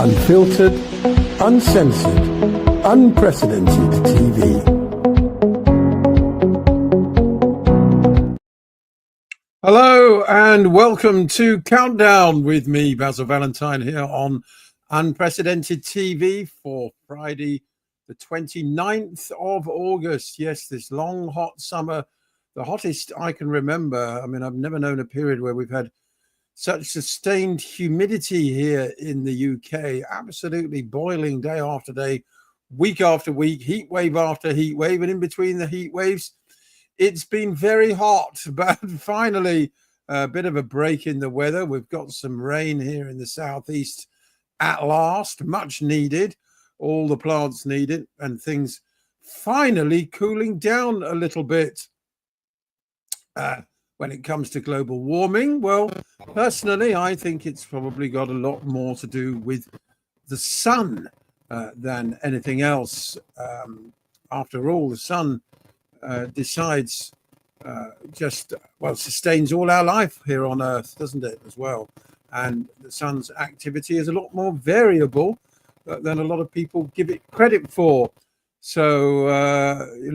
Unfiltered, uncensored, unprecedented TV. Hello and welcome to Countdown with me, Basil Valentine, here on Unprecedented TV for Friday, the 29th of August. Yes, this long, hot summer, the hottest I can remember. I mean, I've never known a period where we've had such sustained humidity here in the UK, absolutely boiling day after day, week after week, heat wave after heat wave. And in between the heat waves, it's been very hot, but finally a bit of a break in the weather. We've got some rain here in the southeast at last, much needed. All the plants need it, and things finally cooling down a little bit. When it comes to global warming, well, personally, I think it's probably got a lot more to do with the sun than anything else. After all, the sun decides sustains all our life here on Earth, doesn't it, as well? And the sun's activity is a lot more variable than a lot of people give it credit for. So,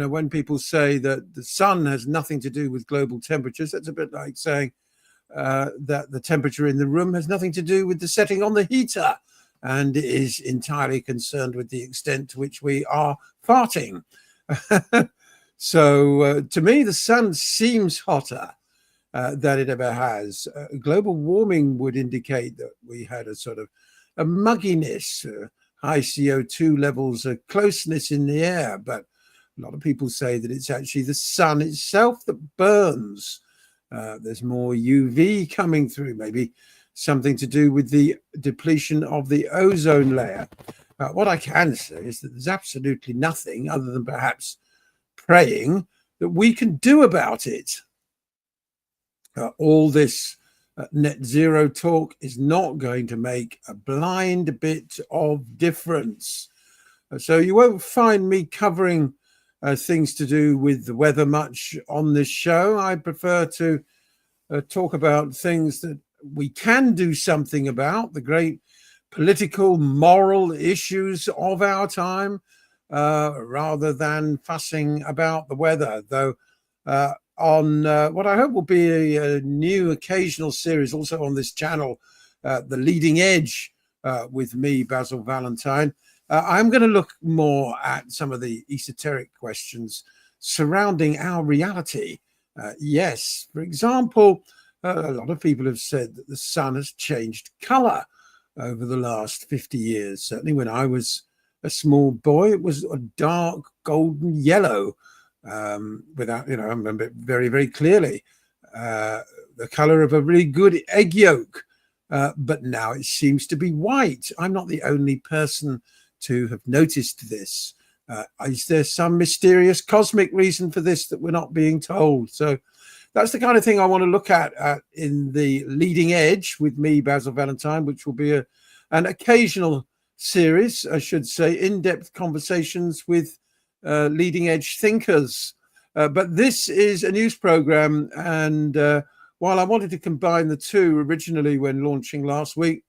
when people say that the sun has nothing to do with global temperatures, that's a bit like saying that the temperature in the room has nothing to do with the setting on the heater and is entirely concerned with the extent to which we are farting. So, to me, the sun seems hotter than it ever has. Global warming would indicate that we had a sort of a mugginess, high CO2 levels, a closeness in the air, but a lot of people say that it's actually the sun itself that burns. There's more UV coming through, maybe something to do with the depletion of the ozone layer. What I can say is that there's absolutely nothing other than perhaps praying that we can do about it. All this net zero talk is not going to make a blind bit of difference. So you won't find me covering things to do with the weather much on this show. I prefer to talk about things that we can do something about, the great political, moral issues of our time, rather than fussing about the weather, though on what I hope will be a new occasional series also on this channel, The Leading Edge, with me, Basil Valentine. I'm going to look more at some of the esoteric questions surrounding our reality. Yes, for example, a lot of people have said that the sun has changed color over the last 50 years. Certainly when I was a small boy, it was a dark golden yellow. I remember it very, very clearly, the color of a really good egg yolk, but now it seems to be white. I'm not the only person to have noticed this. Is there some mysterious cosmic reason for this that we're not being told? So that's the kind of thing I want to look at in the Leading Edge with me, Basil Valentine, which will be an occasional series, I should say, in-depth conversations with leading edge thinkers. But this is a news program, and while I wanted to combine the two originally when launching last week,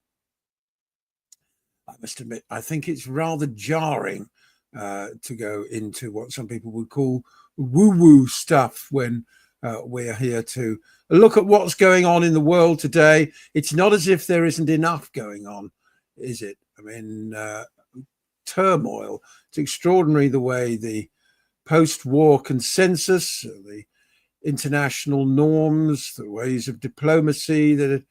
I must admit I think it's rather jarring to go into what some people would call woo-woo stuff when we're here to look at what's going on in the world today. It's not as if there isn't enough going on, is it? I mean, turmoil. It's extraordinary the way the post-war consensus, the international norms, the ways of diplomacy that have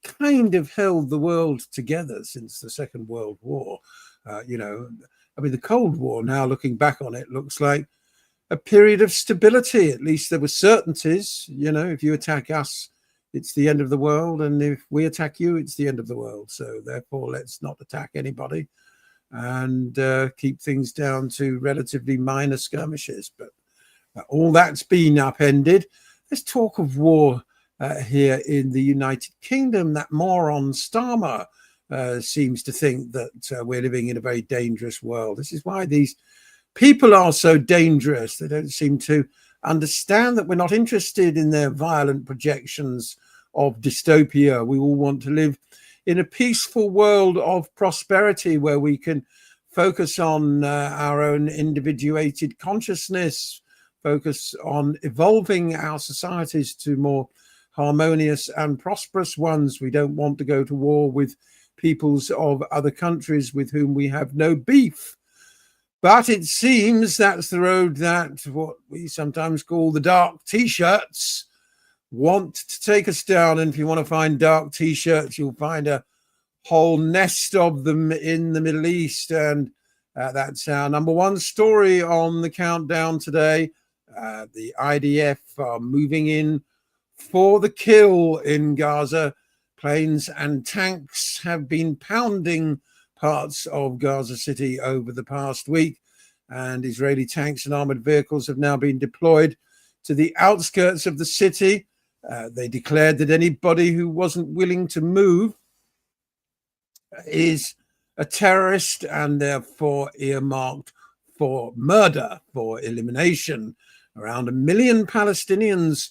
kind of held the world together since the Second World War. The Cold War, now looking back on it, looks like a period of stability. At least there were certainties. If you attack us, it's the end of the world, and if we attack you, it's the end of the world. So therefore, let's not attack anybody and keep things down to relatively minor skirmishes. But all that's been upended. There's talk of war here in the United Kingdom. That moron Starmer seems to think that we're living in a very dangerous world. This is why these people are so dangerous. They don't seem to understand that we're not interested in their violent projections of dystopia. We all want to live in a peaceful world of prosperity where we can focus on our own individuated consciousness, focus on evolving our societies to more harmonious and prosperous ones. We don't want to go to war with peoples of other countries with whom we have no beef. But it seems that's the road that what we sometimes call the dark T-shirts want to take us down. And if you want to find dark T-shirts, you'll find a whole nest of them in the Middle East. And that's our number one story on the countdown today. The IDF are moving in for the kill in Gaza. Planes and tanks have been pounding parts of Gaza City over the past week, and Israeli tanks and armored vehicles have now been deployed to the outskirts of the city. They declared that anybody who wasn't willing to move is a terrorist and therefore earmarked for murder, for elimination. Around 1 million Palestinians,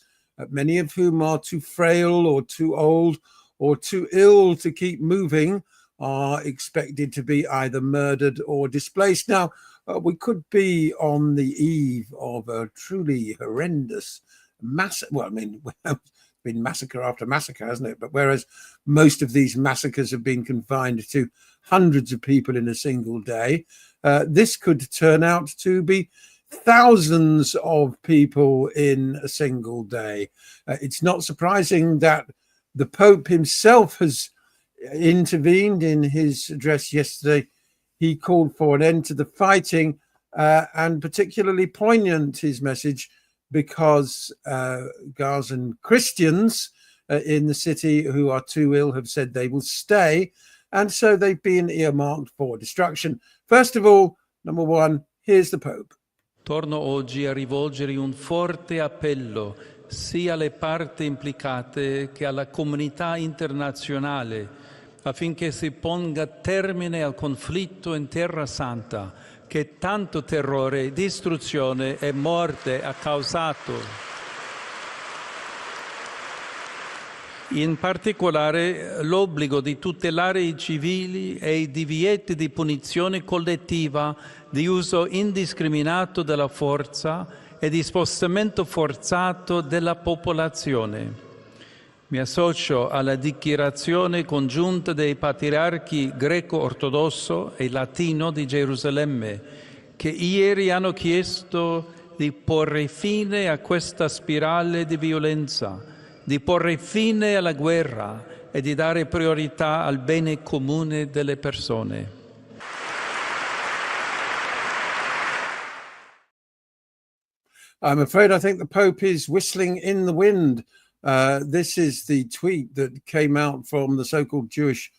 many of whom are too frail or too old or too ill to keep moving, are expected to be either murdered or displaced. Now, we could be on the eve of a truly horrendous massacre. Well, I mean, it's been massacre after massacre, hasn't it? But whereas most of these massacres have been confined to hundreds of people in a single day, this could turn out to be thousands of people in a single day. It's not surprising that the Pope himself has intervened. In his address yesterday. He called for an end to the fighting, and particularly poignant his message because Gazan Christians in the city who are too ill have said they will stay, and so they've been earmarked for destruction. First of all, number one, here's the Pope. Torno oggi a rivolgere un forte appello sia alle parti implicate che alla comunità internazionale affinché si ponga termine al conflitto in Terra Santa che tanto terrore, distruzione e morte ha causato. In particolare l'obbligo di tutelare i civili e i divieti di punizione collettiva di uso indiscriminato della forza e di spostamento forzato della popolazione. Mi associo alla dichiarazione congiunta dei patriarchi greco-ortodosso e latino di Gerusalemme, che ieri hanno chiesto di porre fine a questa spirale di violenza, di porre fine alla guerra e di dare priorità al bene comune delle persone. I'm afraid I think the Pope is whistling in the wind. This is the tweet that came out from the so-called Jewish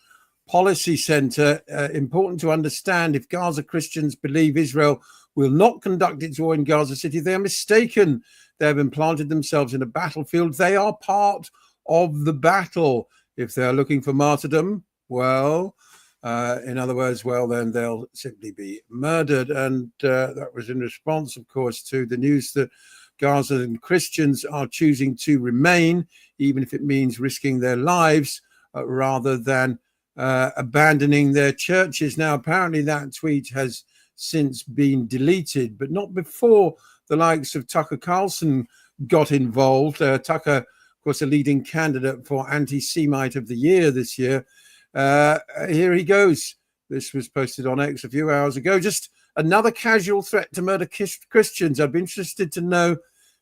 Policy Center. Important to understand, if Gaza Christians believe Israel will not conduct its war in Gaza City, they are mistaken. They have implanted themselves in a battlefield. They are part of the battle. If they are looking for martyrdom, well, in other words, well, then they'll simply be murdered. And that was in response, of course, to the news that Gazan Christians are choosing to remain, even if it means risking their lives, rather than abandoning their churches. Now, apparently that tweet has since been deleted, but not before the likes of Tucker Carlson got involved. Tucker, of course, a leading candidate for anti-Semite of the year this year. Here he goes. This was posted on X a few hours ago. Just another casual threat to murder Christians. I'd be interested to know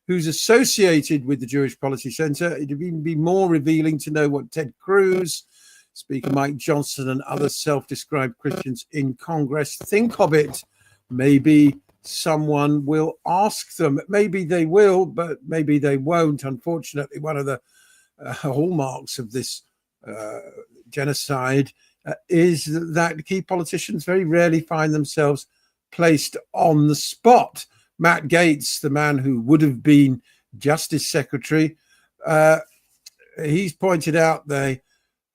who's associated with the Jewish Policy Center. It'd even be more revealing to know what Ted Cruz, Speaker Mike Johnson, and other self-described Christians in Congress think of it. Maybe someone will ask them. Maybe they will, but maybe they won't. Unfortunately, one of the hallmarks of this genocide is that key politicians very rarely find themselves placed on the spot. Matt Gaetz, the man who would have been Justice Secretary, he's pointed out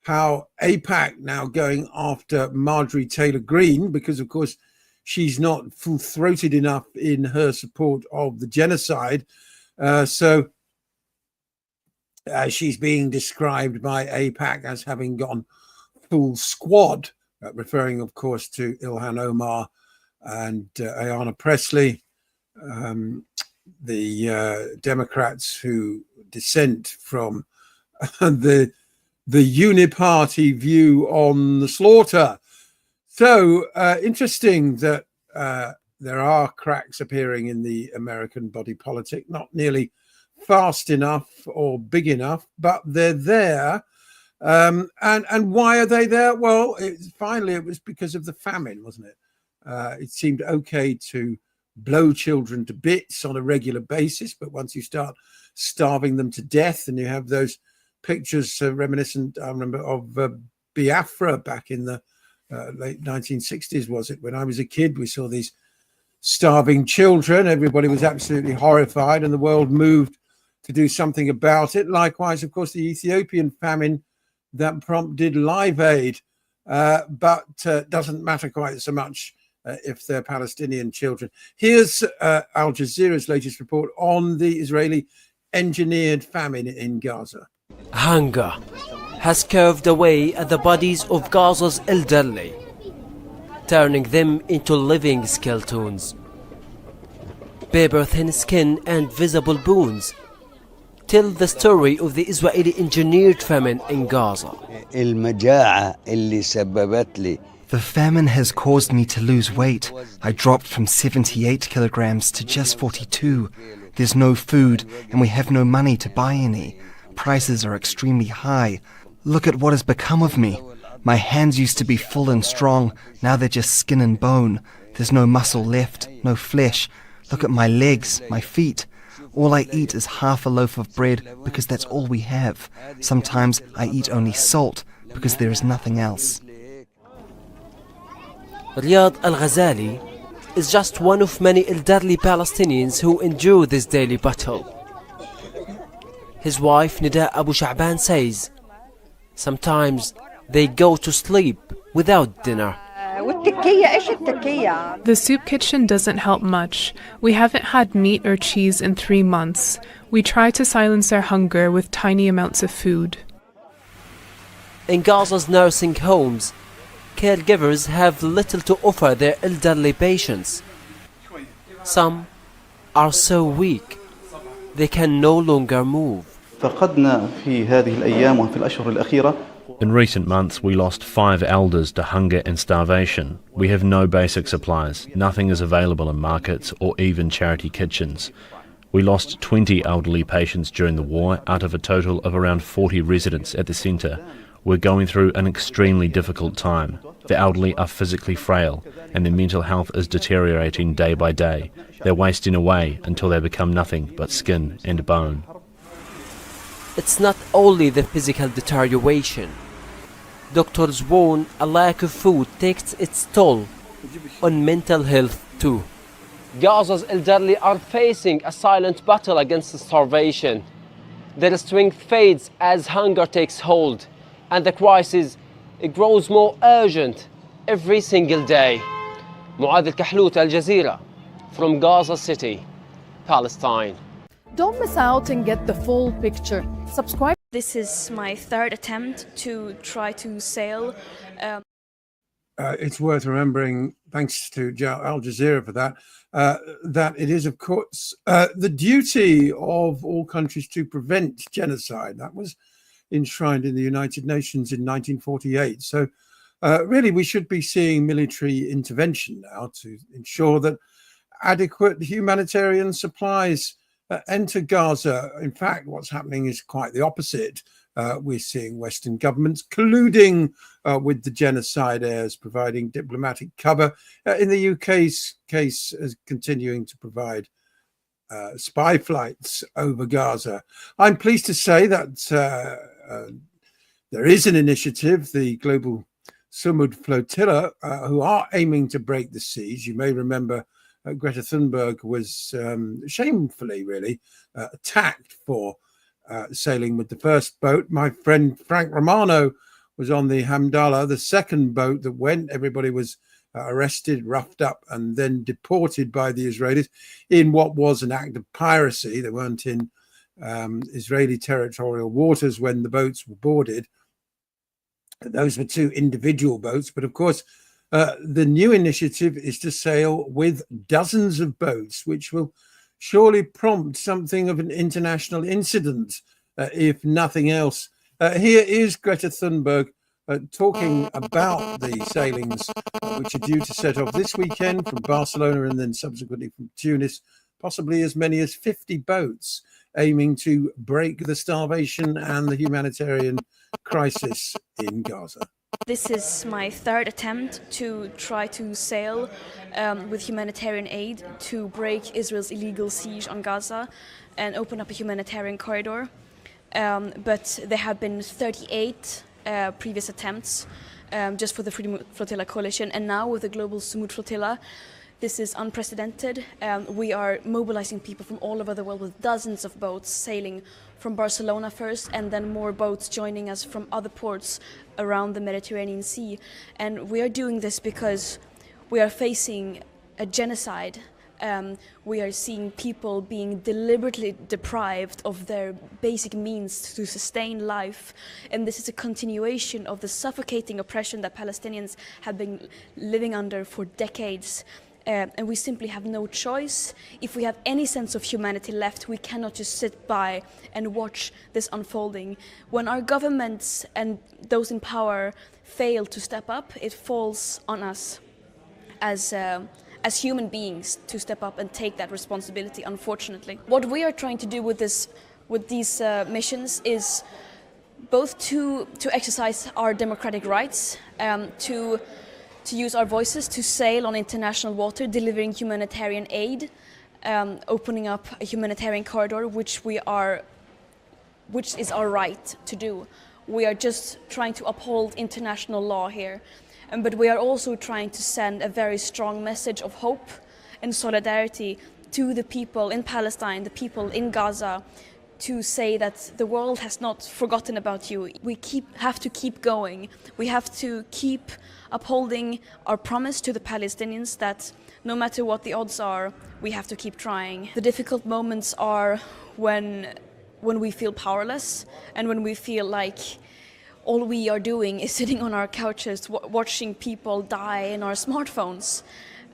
how AIPAC now going after Marjorie Taylor Greene, because of course she's not full-throated enough in her support of the genocide. So she's being described by AIPAC as having gone full squad, referring, of course, to Ilhan Omar and Ayanna Pressley, the Democrats who dissent from the uniparty view on the slaughter. So interesting that there are cracks appearing in the American body politic, not nearly fast enough or big enough, but they're there. And why are they there? Well, finally, it was because of the famine, wasn't it? It seemed okay to blow children to bits on a regular basis, but once you start starving them to death, and you have those pictures reminiscent, I remember, of Biafra back in the late 1960s, was it? When I was a kid, we saw these starving children. Everybody was absolutely horrified, and the world moved to do something about it. Likewise, of course, the Ethiopian famine that prompted Live Aid, but doesn't matter quite so much if they're Palestinian children. Here's Al Jazeera's latest report on the Israeli engineered famine in Gaza. Hunger has carved away at the bodies of Gaza's elderly, turning them into living skeletons. Paper-thin skin and visible bones tell the story of the Israeli engineered famine in Gaza. The famine has caused me to lose weight. I dropped from 78 kilograms to just 42. There's no food and we have no money to buy any. Prices are extremely high. Look at what has become of me. My hands used to be full and strong. Now they're just skin and bone. There's no muscle left, no flesh. Look at my legs, my feet. All I eat is half a loaf of bread because that's all we have. Sometimes I eat only salt because there is nothing else. Riyad Al-Ghazali is just one of many elderly Palestinians who endure this daily battle. His wife Nida Abu Sha'ban says, sometimes they go to sleep without dinner. The soup kitchen doesn't help much. We haven't had meat or cheese in 3 months. We try to silence our hunger with tiny amounts of food. In Gaza's nursing homes, caregivers have little to offer their elderly patients. Some are so weak they can no longer move. In recent months, we lost 5 elders to hunger and starvation. We have no basic supplies. Nothing is available in markets or even charity kitchens. We lost 20 elderly patients during the war out of a total of around 40 residents at the centre. We're going through an extremely difficult time. The elderly are physically frail and their mental health is deteriorating day by day. They're wasting away until they become nothing but skin and bone. It's not only the physical deterioration. Doctors warn a lack of food takes its toll on mental health too. Gaza's elderly are facing a silent battle against starvation. Their strength fades as hunger takes hold, and the crisis grows more urgent every single day. Muad Al-Kahlout, Al Jazeera, from Gaza City, Palestine. Don't miss out and get the full picture. Subscribe. This is my 3rd attempt to try to sail. It's worth remembering, thanks to Al Jazeera for that, that it is, of course, the duty of all countries to prevent genocide. That was enshrined in the United Nations in 1948. So really, we should be seeing military intervention now to ensure that adequate humanitarian supplies enter Gaza. In fact, what's happening is quite the opposite. We're seeing Western governments colluding with the genocidaires, providing diplomatic cover. In the UK's case, as continuing to provide spy flights over Gaza. I'm pleased to say that there is an initiative, the Global Sumud Flotilla, who are aiming to break the seas. You may remember Greta Thunberg was shamefully, really, attacked for sailing with the first boat. My friend Frank Romano was on the Hamdallah, the second boat that went. Everybody was arrested, roughed up, and then deported by the Israelis in what was an act of piracy. They weren't in Israeli territorial waters when the boats were boarded. Those were 2 individual boats, but of course, the new initiative is to sail with dozens of boats, which will surely prompt something of an international incident, if nothing else. Here is Greta Thunberg talking about the sailings, which are due to set off this weekend from Barcelona and then subsequently from Tunis, possibly as many as 50 boats aiming to break the starvation and the humanitarian crisis in Gaza. This is my 3rd attempt to try to sail with humanitarian aid to break Israel's illegal siege on Gaza and open up a humanitarian corridor. But there have been 38 previous attempts just for the Freedom Flotilla Coalition, and now with the Global Sumud Flotilla, this is unprecedented. We are mobilizing people from all over the world with dozens of boats sailing from Barcelona first, and then more boats joining us from other ports around the Mediterranean Sea. And we are doing this because we are facing a genocide. We are seeing people being deliberately deprived of their basic means to sustain life. And this is a continuation of the suffocating oppression that Palestinians have been living under for decades. And we simply have no choice. If we have any sense of humanity left, we cannot just sit by and watch this unfolding. When our governments and those in power fail to step up, it falls on us as human beings to step up and take that responsibility, unfortunately. What we are trying to do with these missions is both to exercise our democratic rights, to use our voices to sail on international water, delivering humanitarian aid, opening up a humanitarian corridor, which is our right to do. We are just trying to uphold international law here. But we are also trying to send a very strong message of hope and solidarity to the people in Palestine, the people in Gaza, to say that the world has not forgotten about you. We have to keep going. We have to keep upholding our promise to the Palestinians that no matter what the odds are, we have to keep trying. The difficult moments are when we feel powerless and when we feel like all we are doing is sitting on our couches watching people die in our smartphones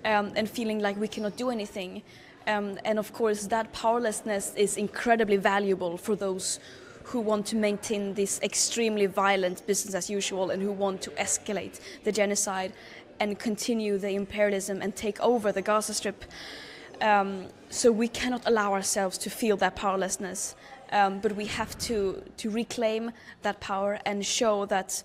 and feeling like we cannot do anything. And of course, that powerlessness is incredibly valuable for those who want to maintain this extremely violent business as usual and who want to escalate the genocide and continue the imperialism and take over the Gaza Strip. So we cannot allow ourselves to feel that powerlessness, but we have to reclaim that power and show that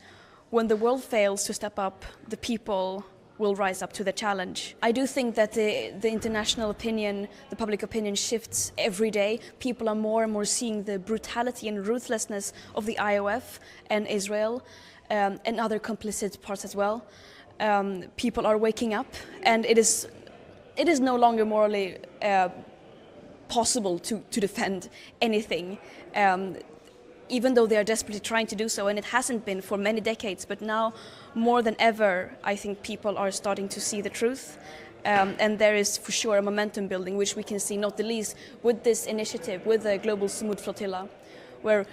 when the world fails to step up, the people will rise up to the challenge. I do think that the international opinion, the public opinion shifts every day. People are more and more seeing the brutality and ruthlessness of the IOF and Israel and other complicit parts as well. People are waking up, and it is no longer morally possible to defend anything. Even though they are desperately trying to do so, and it hasn't been for many decades, but now more than ever, I think people are starting to see the truth. And there is for sure a momentum building, which we can see not the least with this initiative, with the Global Sumud Flotilla, where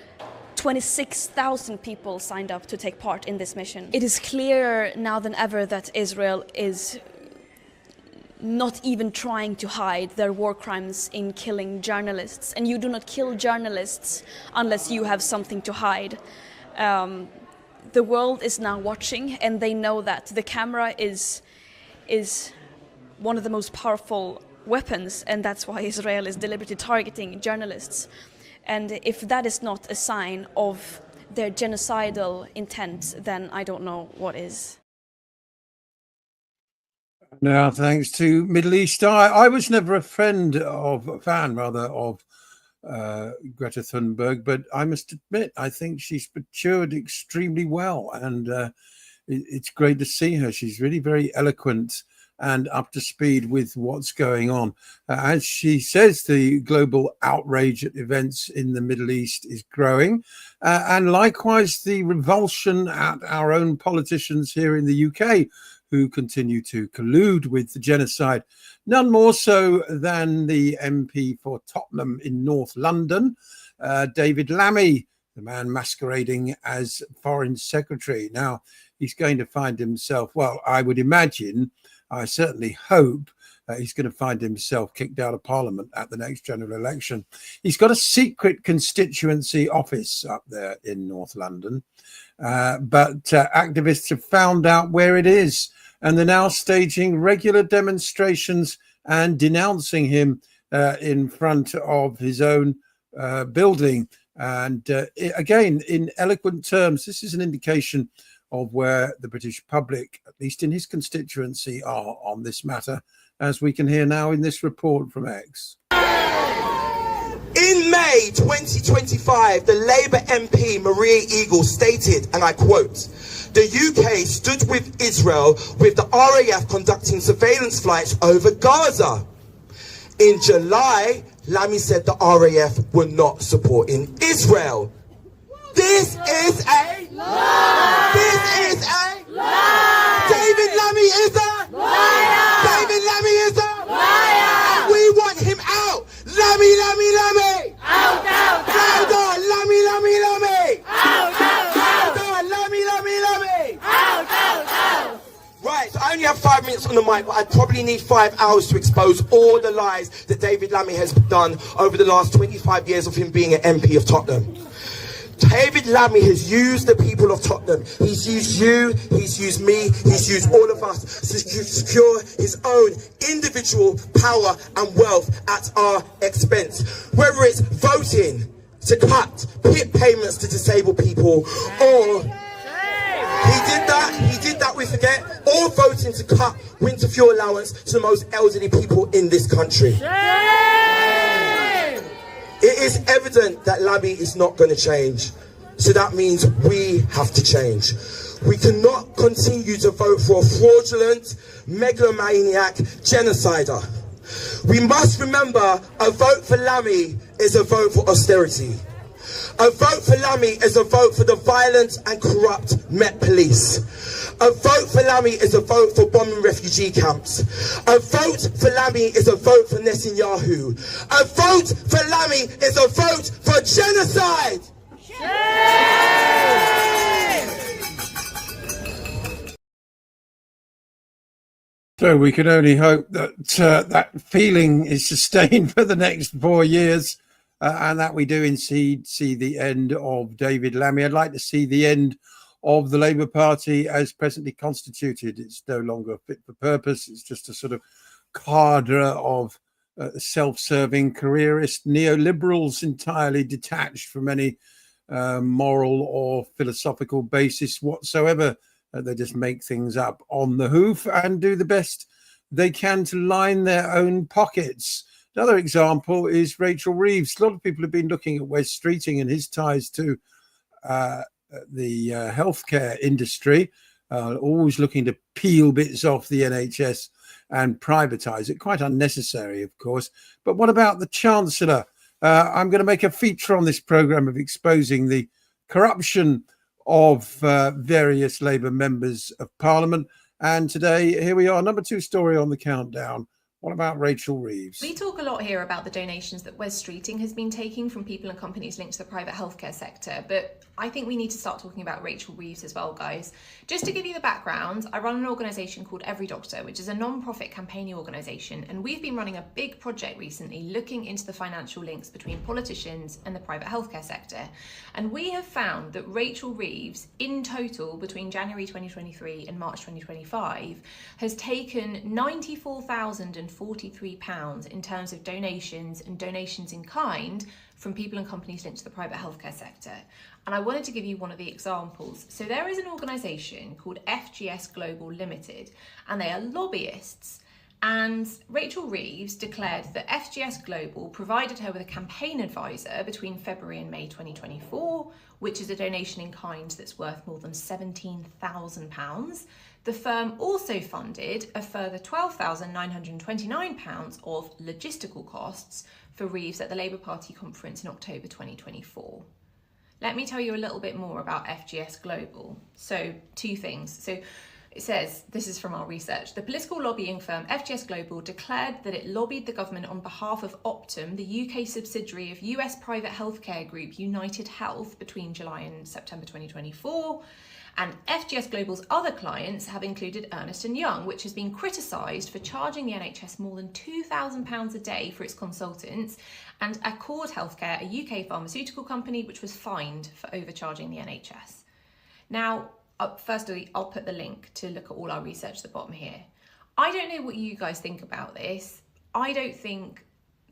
26,000 people signed up to take part in this mission. It is clearer now than ever that Israel is not even trying to hide their war crimes in killing journalists. And you do not kill journalists unless you have something to hide. The world is now watching, and they know that the camera is one of the most powerful weapons, and that's why Israel is deliberately targeting journalists. And if that is not a sign of their genocidal intent, then I don't know what is. Now, thanks to Middle East Eye, I was never a fan of Greta Thunberg, but I must admit, I think she's matured extremely well, and it's great to see her. She's really very eloquent and up to speed with what's going on. As she says, the global outrage at events in the Middle East is growing, and likewise the revulsion at our own politicians here in the UK, who continue to collude with the genocide, none more so than the MP for Tottenham in North London, David Lammy, the man masquerading as foreign secretary. Now, he's going to find himself, well, I would imagine, I certainly hope, he's going to find himself kicked out of Parliament at the next general election. He's got a secret constituency office up there in North London, but activists have found out where it is, and they're now staging regular demonstrations and denouncing him in front of his own building. And again, in eloquent terms, this is an indication of where the British public, at least in his constituency, are on this matter, as we can hear now in this report from X. In May 2025, the Labour MP Maria Eagle stated, and I quote, "The UK stood with Israel with the RAF conducting surveillance flights over Gaza." In July, Lammy said the RAF were not supporting Israel. This is a lie. This is a lie. David Lammy is a liar. David Lammy is a liar. And we want him out. Lammy, Lammy, Lammy. Out, out, out. Out, Lammy, Lammy, Lammy. Out, out, out. Out, Lammy, Lammy, Lammy. Out, out, out. Right, so I only have 5 minutes on the mic, but I'd probably need 5 hours to expose all the lies that David Lammy has done over the last 25 years of him being an MP of Tottenham. David Lammy has used the people of Tottenham. He's used you, he's used me, he's used all of us to secure his own individual power and wealth at our expense. Whether it's voting to cut PIP payments to disabled people, or he did that, we forget, or voting to cut winter fuel allowance to the most elderly people in this country. It is evident that Lammy is not going to change. So that means we have to change. We cannot continue to vote for a fraudulent, megalomaniac genocider. We must remember a vote for Lammy is a vote for austerity. A vote for Lammy is a vote for the violent and corrupt Met Police. A vote for Lammy is a vote for bombing refugee camps. A vote for Lammy is a vote for Netanyahu. A vote for Lammy is a vote for genocide. So we can only hope that that feeling is sustained for the next 4 years, and that we do indeed see the end of David Lammy. I'd like to see the end of the Labour Party as presently constituted. It's no longer fit for purpose. It's just a sort of cadre of self-serving careerist neoliberals, entirely detached from any moral or philosophical basis whatsoever. They just make things up on the hoof and do the best they can to line their own pockets. Another example is Rachel Reeves. A lot of people have been looking at Wes Streeting and his ties to the healthcare industry, always looking to peel bits off the NHS and privatise it. Quite unnecessary, of course. But what about the Chancellor? I'm going to make a feature on this programme of exposing the corruption of various Labour members of Parliament. And today, here we are, number 2 story on the countdown. What about Rachel Reeves? We talk a lot here about the donations that Wes Streeting has been taking from people and companies linked to the private healthcare sector, but I think we need to start talking about Rachel Reeves as well, guys. Just to give you the background, I run an organisation called Every Doctor, which is a non-profit campaigning organisation, and we've been running a big project recently looking into the financial links between politicians and the private healthcare sector. And we have found that Rachel Reeves, in total, between January 2023 and March 2025, has taken £94,043 in terms of donations and donations in kind from people and companies linked to the private healthcare sector. And I wanted to give you one of the examples. So there is an organisation called FGS Global Limited, and they are lobbyists. And Rachel Reeves declared that FGS Global provided her with a campaign advisor between February and May 2024, which is a donation in kind that's worth more than £17,000. The firm also funded a further £12,929 of logistical costs for Reeves at the Labour Party conference in October 2024. Let me tell you a little bit more about FGS Global. So 2 things. So It says, this is from our research, the political lobbying firm FGS Global declared that it lobbied the government on behalf of Optum, the UK subsidiary of US private healthcare group United Health, between July and September 2024. And FGS Global's other clients have included Ernst & Young, which has been criticised for charging the NHS more than £2,000 a day for its consultants, and Accord Healthcare, a UK pharmaceutical company, which was fined for overcharging the NHS. Now, firstly, I'll put the link to look at all our research at the bottom here. I don't know what you guys think about this. I don't think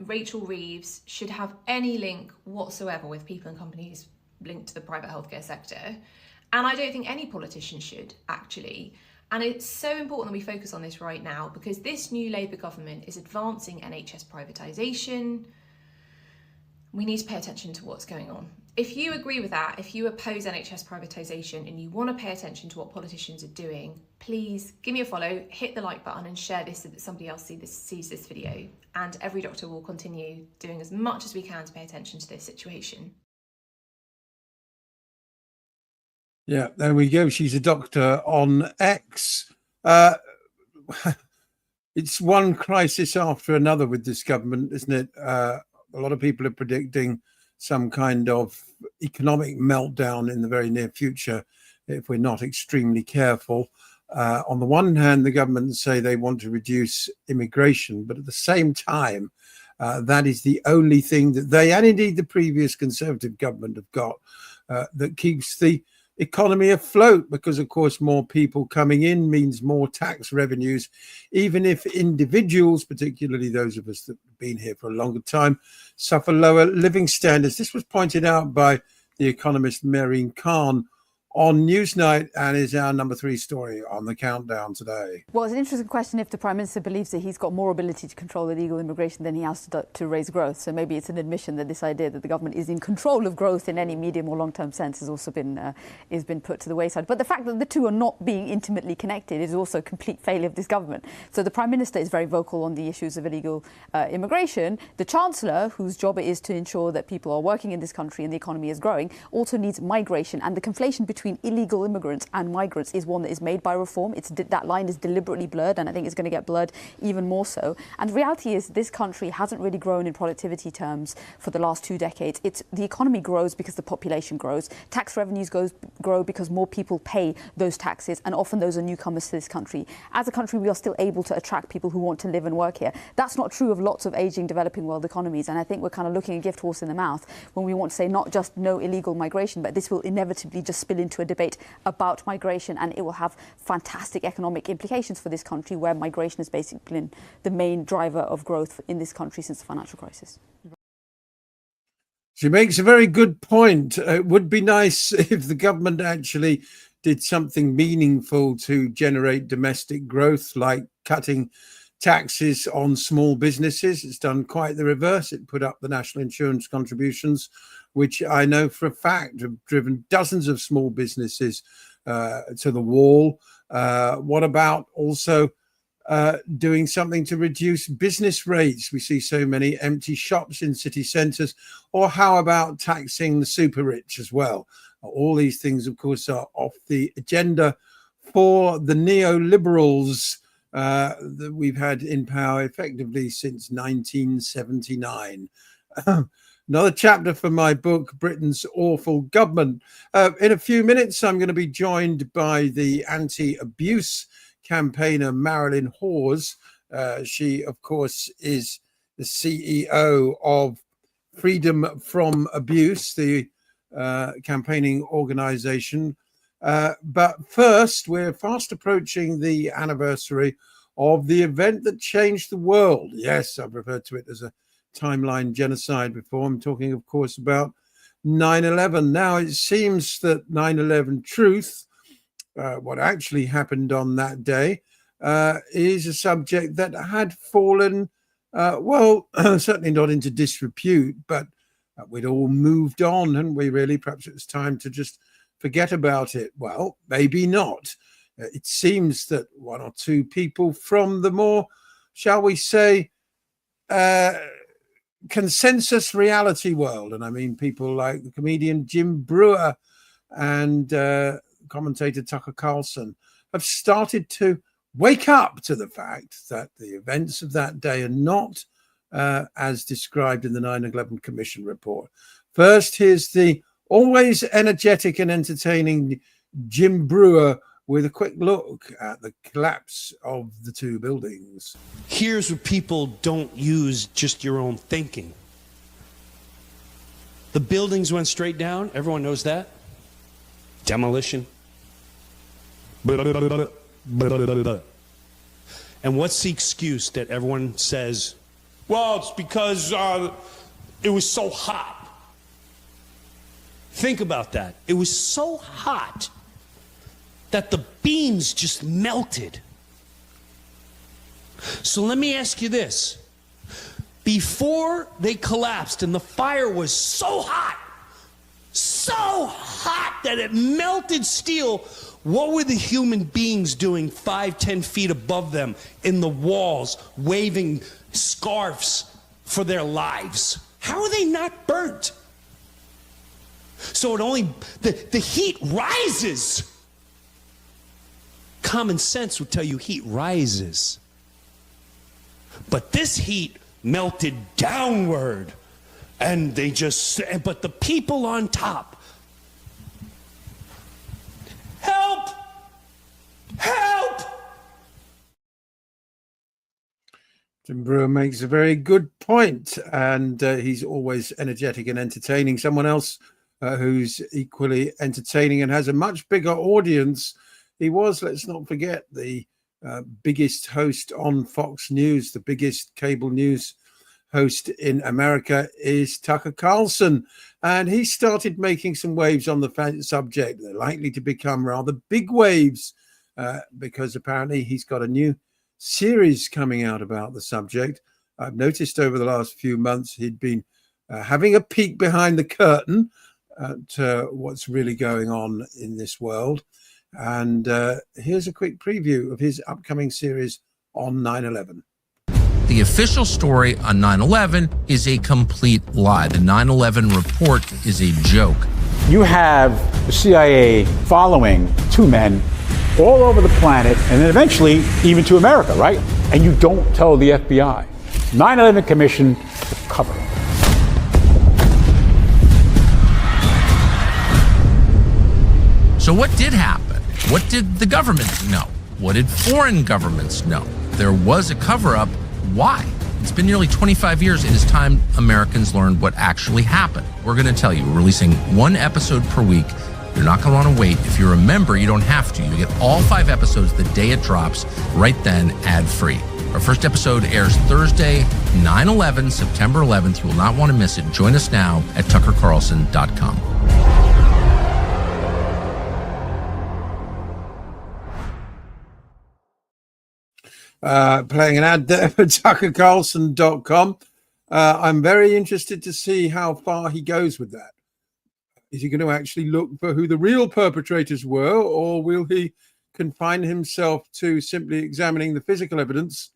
Rachel Reeves should have any link whatsoever with people and companies linked to the private healthcare sector. And I don't think any politician should, actually. And it's so important that we focus on this right now, because this new Labour government is advancing NHS privatisation. We need to pay attention to what's going on. If you agree with that, if you oppose NHS privatisation and you want to pay attention to what politicians are doing, please give me a follow, hit the like button and share this so that somebody else sees this video. And Every Doctor will continue doing as much as we can to pay attention to this situation. Yeah, there we go. She's a doctor on X. It's one crisis after another with this government, isn't it? A lot of people are predicting some kind of economic meltdown in the very near future if we're not extremely careful. On the one hand, the government say they want to reduce immigration, but at the same time, that is the only thing that they, and indeed the previous Conservative government, have got that keeps the economy afloat, because of course more people coming in means more tax revenues, even if individuals, particularly those of us that have been here for a longer time, suffer lower living standards. This was pointed out by the economist Maureen Khan on Newsnight, and is our number 3 story on the countdown today. Well, it's an interesting question if the Prime Minister believes that he's got more ability to control illegal immigration than he has to raise growth. So maybe it's an admission that this idea that the government is in control of growth in any medium or long-term sense has also been put to the wayside. But the fact that the two are not being intimately connected is also a complete failure of this government. So the Prime Minister is very vocal on the issues of illegal immigration. The Chancellor, whose job it is to ensure that people are working in this country and the economy is growing, also needs migration. And the conflation between illegal immigrants and migrants is one that is made by reform. That line is deliberately blurred, and I think it's going to get blurred even more so. And the reality is this country hasn't really grown in productivity terms for the last 2 decades. The economy grows because the population grows. Tax revenues grow because more people pay those taxes, and often those are newcomers to this country. As a country, we are still able to attract people who want to live and work here. That's not true of lots of aging, developing world economies, and I think we're kind of looking a gift horse in the mouth when we want to say not just no illegal migration, but this will inevitably just spill into a debate about migration, and it will have fantastic economic implications for this country, where migration has basically been the main driver of growth in this country since the financial crisis. She makes a very good point. It would be nice if the government actually did something meaningful to generate domestic growth, like cutting taxes on small businesses. It's done quite the reverse. It put up the national insurance contributions, which I know for a fact have driven dozens of small businesses to the wall. What about also doing something to reduce business rates? We see so many empty shops in city centres. Or how about taxing the super rich as well? All these things, of course, are off the agenda for the neoliberals that we've had in power effectively since 1979. Another chapter for my book, Britain's Awful Government. In a few minutes, I'm going to be joined by the anti-abuse campaigner Marilyn Hawes. She, of course, is the CEO of Freedom from Abuse, the campaigning organization. But first, we're fast approaching the anniversary of the event that changed the world. Yes, I've referred to it as a timeline genocide before. I'm talking, of course, about 9/11. Now, it seems that 9/11 truth, what actually happened on that day, is a subject that had fallen, well, certainly not into disrepute, but we'd all moved on, hadn't we, really? Perhaps it was time to just forget about it. Well, maybe not. It seems that one or two people from the more, shall we say, consensus reality world, and I mean people like the comedian Jim Brewer and commentator Tucker Carlson, have started to wake up to the fact that the events of that day are not as described in the 9/11 Commission report. First, here's the always energetic and entertaining Jim Brewer with a quick look at the collapse of the two buildings. Here's where people don't use just your own thinking. The buildings went straight down. Everyone knows that. Demolition. And what's the excuse that everyone says? Well, it's because it was so hot. Think about that. It was so hot that the beams just melted. So let me ask you this. Before they collapsed and the fire was so hot that it melted steel, what were the human beings doing 5-10 feet above them in the walls, waving scarves for their lives? How are they not burnt? So the heat rises. Common sense would tell you heat rises. But this heat melted downward, and but the people on top, help! Jim Brewer makes a very good point, and he's always energetic and entertaining. Someone else who's equally entertaining and has a much bigger audience. He was, let's not forget, the biggest host on Fox News, the biggest cable news host in America is Tucker Carlson. And he started making some waves on the subject. They're likely to become rather big waves because apparently he's got a new series coming out about the subject. I've noticed over the last few months he'd been having a peek behind the curtain at what's really going on in this world. And here's a quick preview of his upcoming series on 9/11. The official story on 9/11 is a complete lie. The 9/11 report is a joke. You have the CIA following two men all over the planet and then eventually even to America, right? And you don't tell the FBI. 9/11 Commission cover. So what did happen? What did the government know? What did foreign governments know? There was a cover-up. Why? It's been nearly 25 years. It is time Americans learned what actually happened. We're going to tell you. We're releasing one episode per week. You're not going to want to wait. If you're a member, you don't have to. You get all 5 episodes the day it drops, right then, ad-free. Our first episode airs Thursday, 9/11, September 11th. You will not want to miss it. Join us now at tuckercarlson.com. Playing an ad there for tuckercarlson.com. I'm very interested to see how far he goes with that. Is he going to actually look for who the real perpetrators were, or will he confine himself to simply examining the physical evidence,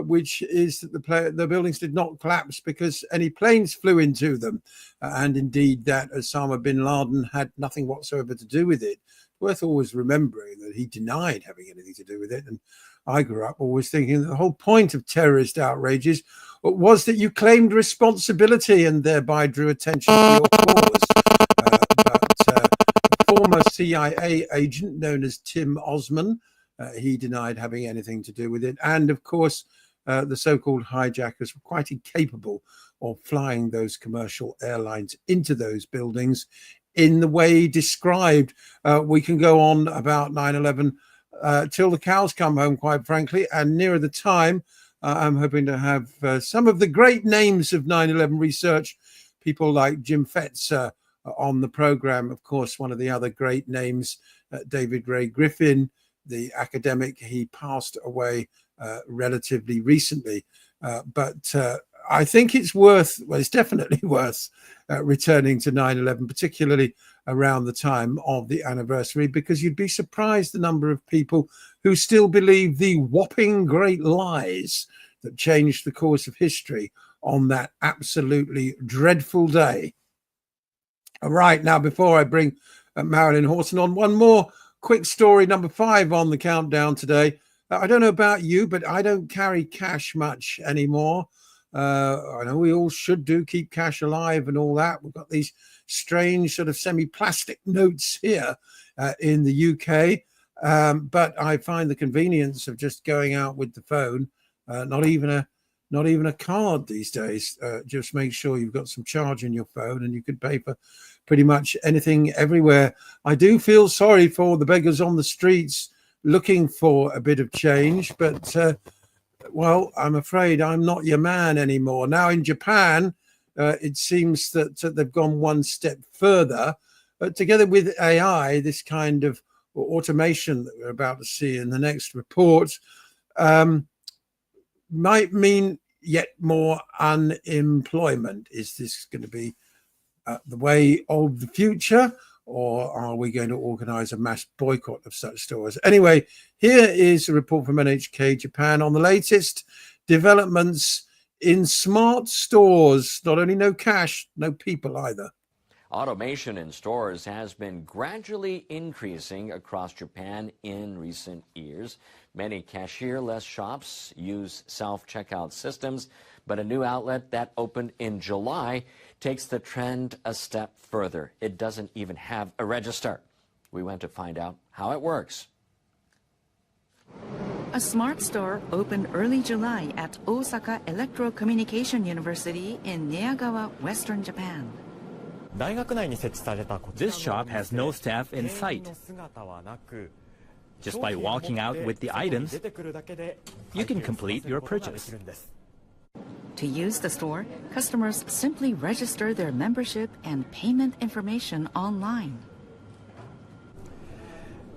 which is that the buildings did not collapse because any planes flew into them, and indeed that Osama bin Laden had nothing whatsoever to do with it. Worth always remembering that he denied having anything to do with it. And I grew up always thinking that the whole point of terrorist outrages was that you claimed responsibility and thereby drew attention to your cause. But a former CIA agent known as Tim Osman, he denied having anything to do with it. And of course, the so-called hijackers were quite incapable of flying those commercial airlines into those buildings in the way described. We can go on about 9/11 till the cows come home, quite frankly, and nearer the time, I'm hoping to have some of the great names of 9/11 research, people like Jim Fetzer, on the program. Of course, one of the other great names, David Ray Griffin, the academic. He passed away relatively recently, but I think it's definitely worth returning to 9/11, particularly around the time of the anniversary, because you'd be surprised the number of people who still believe the whopping great lies that changed the course of history on that absolutely dreadful day. All right, now before I bring Marilyn Horton on, one more quick story number 5 on the countdown today. I don't know about you, but I don't carry cash much anymore. I know we all should keep cash alive and all that. We've got these strange sort of semi-plastic notes here in the UK. But I find the convenience of just going out with the phone, not even a card these days. Just make sure you've got some charge in your phone and you can pay for pretty much anything everywhere. I do feel sorry for the beggars on the streets looking for a bit of change, but well, I'm afraid I'm not your man anymore. Now in Japan, it seems that they've gone one step further. Together with AI, this kind of automation that we're about to see in the next report might mean yet more unemployment. Is this going to be the way of the future, or are we going to organize a mass boycott of such stores? Anyway, here is a report from NHK Japan on the latest developments in smart stores. Not only no cash, no people either. Automation in stores has been gradually increasing across Japan in recent years. Many cashier-less shops use self-checkout systems, but a new outlet that opened in July takes the trend a step further. It doesn't even have a register. We went to find out how it works. A smart store opened early July at Osaka Electrocommunication University in Neagawa, Western Japan. This shop has no staff in sight. Just by walking out with the items, you can complete your purchase. To use the store, customers simply register their membership and payment information online.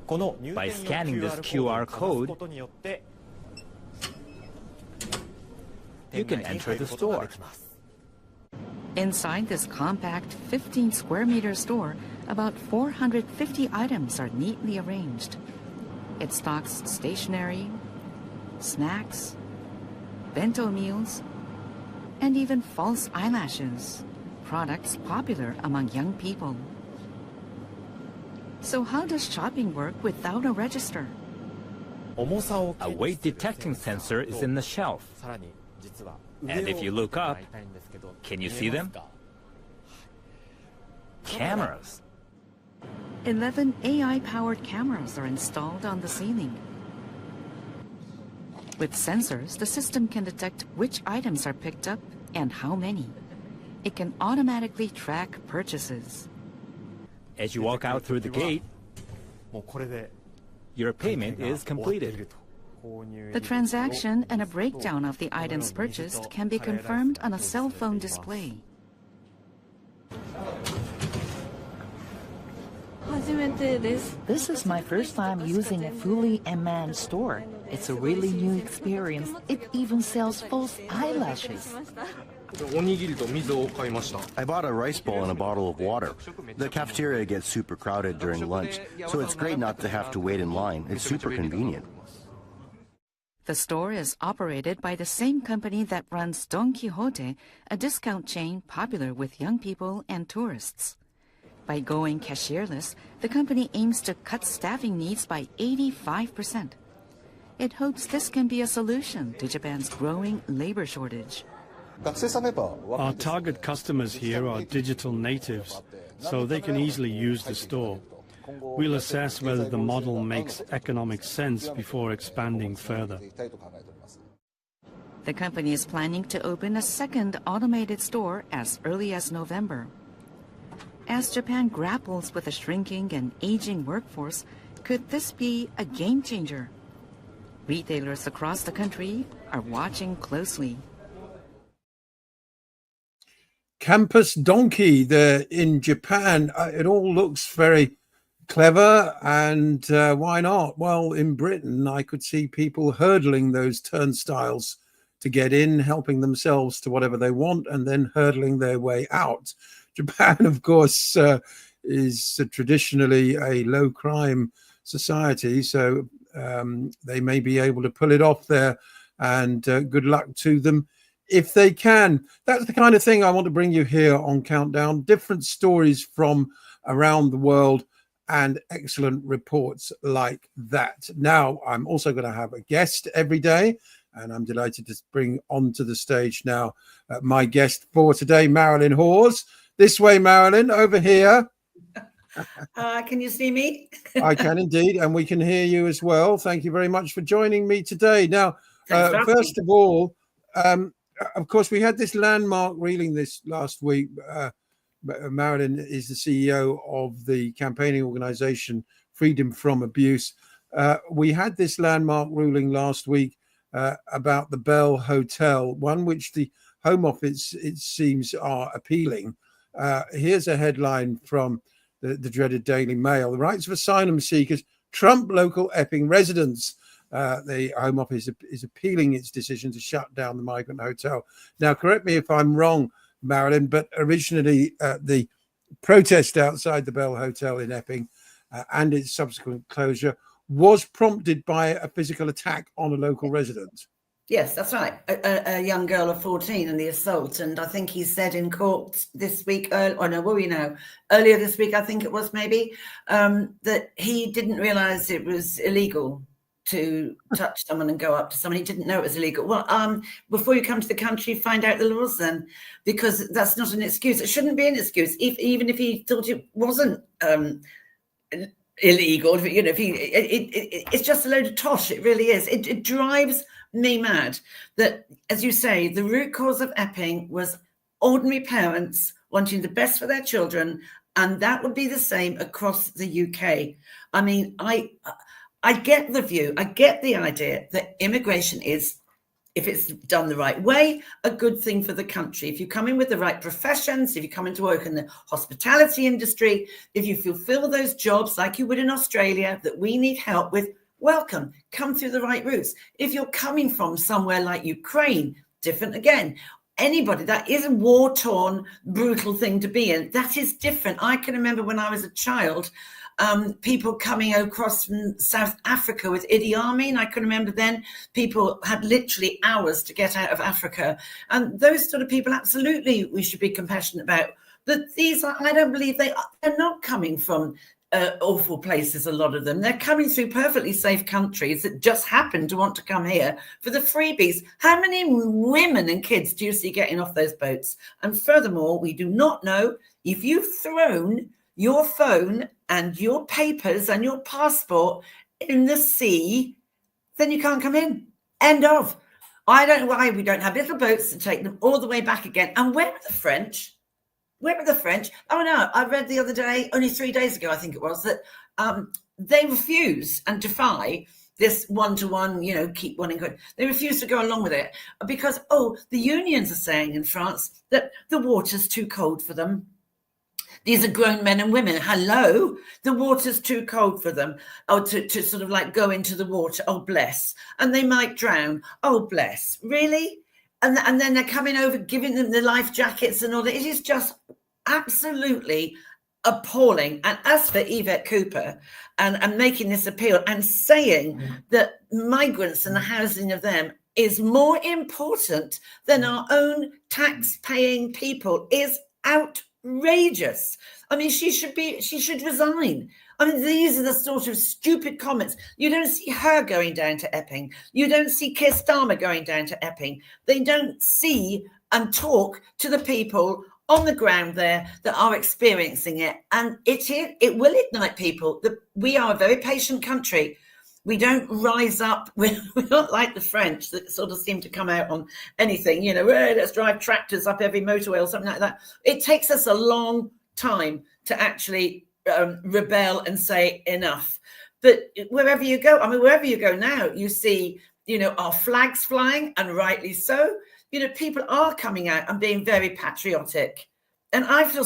By scanning this QR code, you can enter the store. Inside this compact 15 square meter store, about 450 items are neatly arranged. It stocks stationery, snacks, bento meals, and even false eyelashes, products popular among young people. So how does shopping work without a register? A weight detecting sensor is in the shelf. And if you look up, can you see them? Cameras. 11 AI-powered cameras are installed on the ceiling. With sensors, the system can detect which items are picked up and how many. It can automatically track purchases. As you walk out through the gate, your payment is completed. The transaction and a breakdown of the items purchased can be confirmed on a cell phone display. This is my first time using a fully unmanned store. It's a really new experience. It even sells false eyelashes. I bought a rice bowl and a bottle of water. The cafeteria gets super crowded during lunch, so it's great not to have to wait in line. It's super convenient. The store is operated by the same company that runs Don Quixote, a discount chain popular with young people and tourists. By going cashierless, the company aims to cut staffing needs by 85%. It hopes this can be a solution to Japan's growing labor shortage. Our target customers here are digital natives, so they can easily use the store. We'll assess whether the model makes economic sense before expanding further. The company is planning to open a second automated store as early as November. As Japan grapples with a shrinking and aging workforce, could this be a game changer? Retailers across the country are watching closely. Campus Donkey there in Japan. It all looks very clever, and why not? Well, in Britain, I could see people hurdling those turnstiles to get in, helping themselves to whatever they want, and then hurdling their way out. Japan, of course, is traditionally a low crime society, so they may be able to pull it off there, and good luck to them if they can. That's the kind of thing I want to bring you here on Countdown. Different stories from around the world and excellent reports like that. Now, I'm also going to have a guest every day, and I'm delighted to bring onto the stage now my guest for today, Marilyn Hawes. This way, Marilyn, over here. Can you see me? I can indeed, and we can hear you as well. Thank you very much for joining me today. Now, first of all, of course, we had this landmark ruling this last week. Marilyn is the CEO of the campaigning organization Freedom from Abuse. We had this landmark ruling last week about the Bell Hotel, one which the Home Office, it seems, are appealing. Here's a headline from the dreaded Daily Mail. The rights of asylum seekers trump local Epping residents. The Home Office is appealing its decision to shut down the migrant hotel. Now, correct me if I'm wrong, Marilyn, but originally the protest outside the Bell Hotel in Epping and its subsequent closure was prompted by a physical attack on a local resident. Yes, that's right. A young girl of 14 and the assault. And I think he said in court this week, earlier this week, I think it was maybe, that he didn't realize it was illegal to touch someone and go up to someone. He didn't know it was illegal. Well, before you come to the country, find out the laws then, because that's not an excuse. It shouldn't be an excuse, even if he thought it wasn't illegal. You know, it's just a load of tosh. It really is. It drives me mad that, as you say, the root cause of Epping was ordinary parents wanting the best for their children, and that would be the same across the UK. I mean, I get the view, I get the idea that immigration is, if it's done the right way, a good thing for the country. If you come in with the right professions, if you come in to work in the hospitality industry, if you fulfill those jobs like you would in Australia that we need help with, welcome, come through the right routes. If you're coming from somewhere like Ukraine, different again. Anybody, that is a war-torn, brutal thing to be in. That is different. I can remember when I was a child, people coming across from South Africa with Idi Amin. I can remember then people had literally hours to get out of Africa. And those sort of people, absolutely, we should be compassionate about. But these are, I don't believe they're not coming from awful places, a lot of them. They're coming through perfectly safe countries that just happen to want to come here for the freebies. How many women and kids do you see getting off those boats? And furthermore, we do not know if you've thrown your phone and your papers and your passport in the sea, then you can't come in. End of. I don't know why we don't have little boats to take them all the way back again. And where are the French? Where are the French? Oh, no, I read the other day, only 3 days ago, I think it was, that they refuse and defy this one-to-one, keep one in good. They refuse to go along with it because, the unions are saying in France that the water's too cold for them. These are grown men and women. Hello, the water's too cold for them. To sort of like go into the water. Oh, bless. And they might drown. Oh, bless. Really? And then they're coming over, giving them the life jackets and all that. It is just absolutely appalling. And as for Yvette Cooper and making this appeal and saying that migrants and the housing of them is more important than our own tax-paying people is outrageous. I mean, she should resign. I mean, these are the sort of stupid comments. You don't see her going down to Epping. You don't see Keir Starmer going down to Epping. They don't see and talk to the people on the ground there that are experiencing it. And it will ignite people. We are a very patient country. We don't rise up. We're not like the French that sort of seem to come out on anything, let's drive tractors up every motorway or something like that. It takes us a long time to actually rebel and say enough. But wherever you go now, you see, our flags flying, and rightly so. People are coming out and being very patriotic. And I feel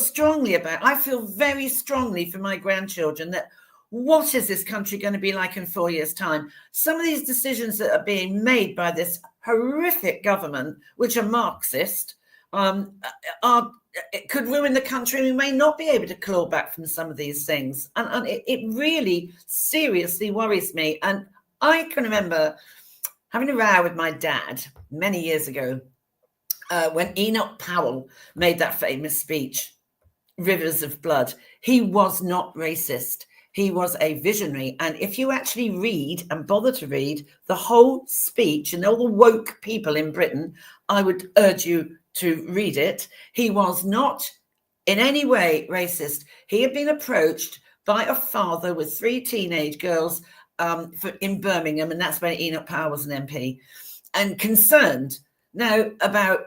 very strongly for my grandchildren that what is this country going to be like in 4 years' time? Some of these decisions that are being made by this horrific government, which are Marxist, it could ruin the country. We may not be able to claw back from some of these things. And it really seriously worries me. And I can remember having a row with my dad many years ago when Enoch Powell made that famous speech, Rivers of Blood. He was not racist. He was a visionary. And if you actually read and bother to read the whole speech and all the woke people in Britain, I would urge you to read it. He was not in any way racist. He had been approached by a father with 3 teenage girls in Birmingham, and that's when Enoch Powell was an MP, and concerned now about,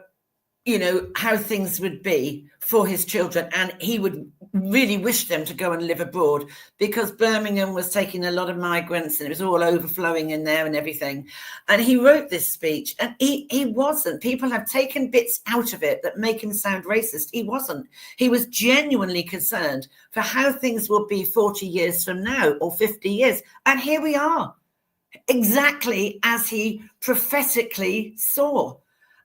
you know, how things would be for his children. And he would really wish them to go and live abroad because Birmingham was taking a lot of migrants and it was all overflowing in there and everything. And he wrote this speech, and he wasn't. People have taken bits out of it that make him sound racist. He wasn't. He was genuinely concerned for how things will be 40 years from now or 50 years. And here we are, exactly as he prophetically saw.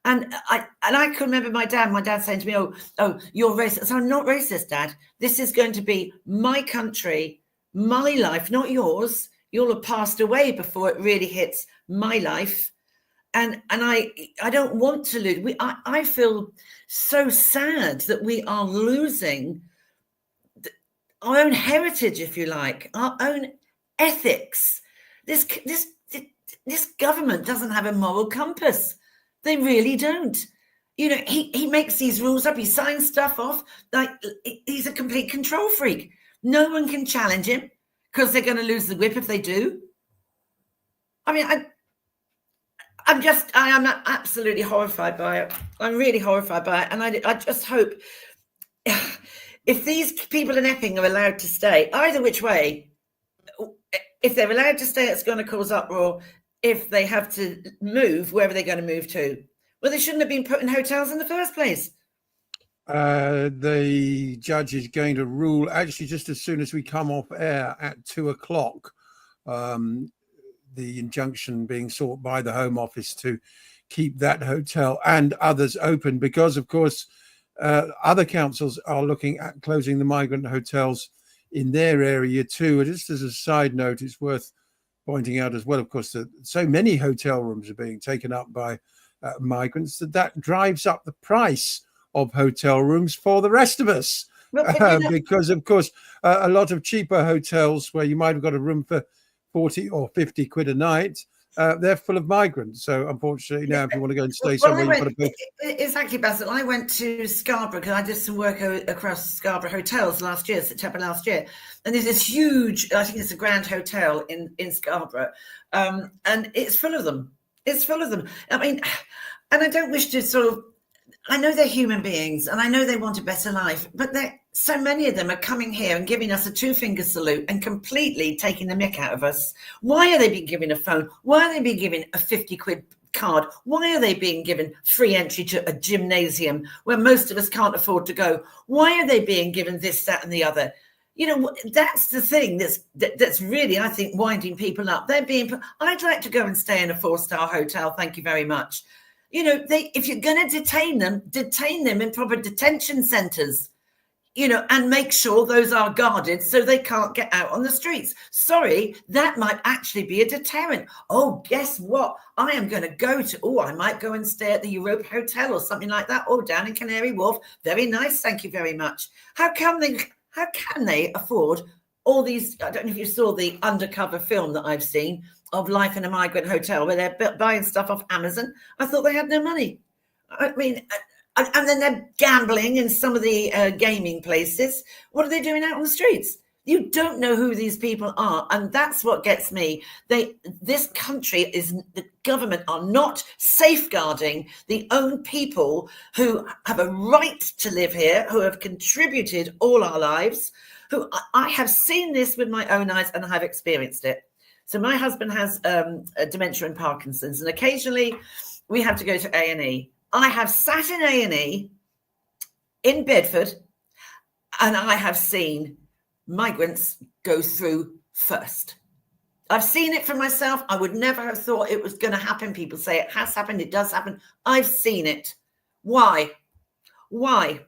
And I can remember my dad saying to me, oh, you're racist. So I'm not racist, Dad. This is going to be my country, my life, not yours. You'll have passed away before it really hits my life. And I don't want to lose. I feel so sad that we are losing our own heritage, if you like, our own ethics. This government doesn't have a moral compass. They really don't. You know, he makes these rules up. He signs stuff off. Like, he's a complete control freak. No one can challenge him because they're going to lose the whip if they do. I mean, I am absolutely horrified by it. I'm really horrified by it. And I just hope if these people in Epping are allowed to stay, either which way, if they're allowed to stay, it's going to cause uproar. If they have to move, wherever they're going to move to. Well, they shouldn't have been put in hotels in the first place. The judge is going to rule, actually, just as soon as we come off air at 2:00, the injunction being sought by the Home Office to keep that hotel and others open, because, of course, other councils are looking at closing the migrant hotels in their area too. And just as a side note, it's worth pointing out as well, of course, that so many hotel rooms are being taken up by migrants that drives up the price of hotel rooms for the rest of us. Because, of course, a lot of cheaper hotels where you might have got a room for 40 or 50 quid a night, they're full of migrants. So, unfortunately, now if you want to go and stay somewhere, you've got to pay. Exactly, Basil. I went to Scarborough because I did some work across Scarborough hotels last year, September last year. And there's this huge, I think it's a Grand Hotel in Scarborough. And it's full of them. It's full of them. I mean, and I don't wish to I know they're human beings and I know they want a better life, but so many of them are coming here and giving us a 2-finger salute and completely taking the mick out of us. Why are they being given a phone? Why are they being given a 50 quid card? Why are they being given free entry to a gymnasium where most of us can't afford to go? Why are they being given this, that and the other? You know, that's the thing that's really, I think, winding people up. I'd like to go and stay in a 4-star hotel. Thank you very much. You know, if you're going to detain them in proper detention centres, you know, and make sure those are guarded so they can't get out on the streets. Sorry, that might actually be a deterrent. Oh, guess what? I am going to I might go and stay at the Europa Hotel or something like that, or down in Canary Wharf. Very nice, thank you very much. How can they afford all these? I don't know if you saw the undercover film that I've seen of life in a migrant hotel where they're buying stuff off Amazon. I thought they had no money. I mean, and then they're gambling in some of the gaming places. What are they doing out on the streets? You don't know who these people are. And that's what gets me. This country the government are not safeguarding the own people who have a right to live here, who have contributed all our lives, who I have seen this with my own eyes and I have experienced it. So my husband has dementia and Parkinson's, and occasionally we have to go to A&E. I have sat in A&E in Bedford, and I have seen migrants go through first. I've seen it for myself. I would never have thought it was going to happen. People say it has happened. It does happen. I've seen it. Why? Why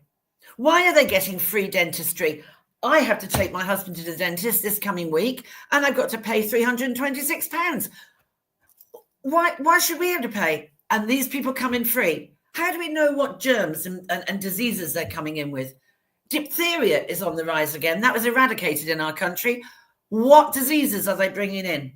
are they getting free dentistry? I have to take my husband to the dentist this coming week, and I've got to pay £326. Why should we have to pay? And these people come in free. How do we know what germs and diseases they're coming in with? Diphtheria is on the rise again. That was eradicated in our country. What diseases are they bringing in?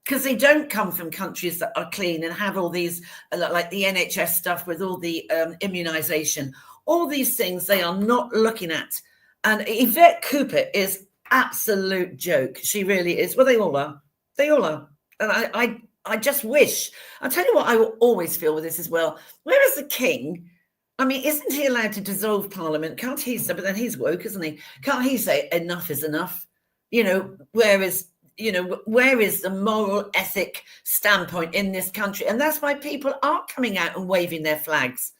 Because they don't come from countries that are clean and have all these, like the NHS stuff with all the immunisation. All these things they are not looking at. And Yvette Cooper is absolute joke. She really is. Well, they all are. They all are. And I just wish. I'll tell you what I will always feel with this as well. Where is the king? I mean, isn't he allowed to dissolve Parliament? Can't he say, but then he's woke, isn't he? Can't he say enough is enough? You know, where is the moral ethic standpoint in this country? And that's why people are coming out and waving their flags.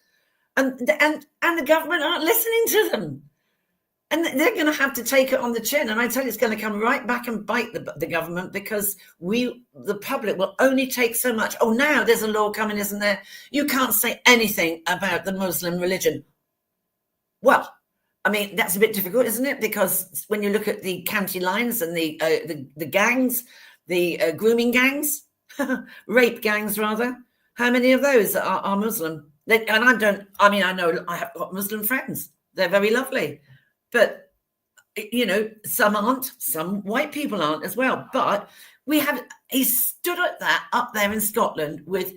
And the government aren't listening to them. And they're going to have to take it on the chin. And I tell you, it's going to come right back and bite the government, because the public will only take so much. Oh, now there's a law coming, isn't there? You can't say anything about the Muslim religion. Well, I mean, that's a bit difficult, isn't it? Because when you look at the county lines and the gangs, the grooming gangs, rape gangs rather, how many of those are Muslim? I know I have got Muslim friends. They're very lovely. But, you know, some aren't, some white people aren't as well. But he stood at that up there in Scotland with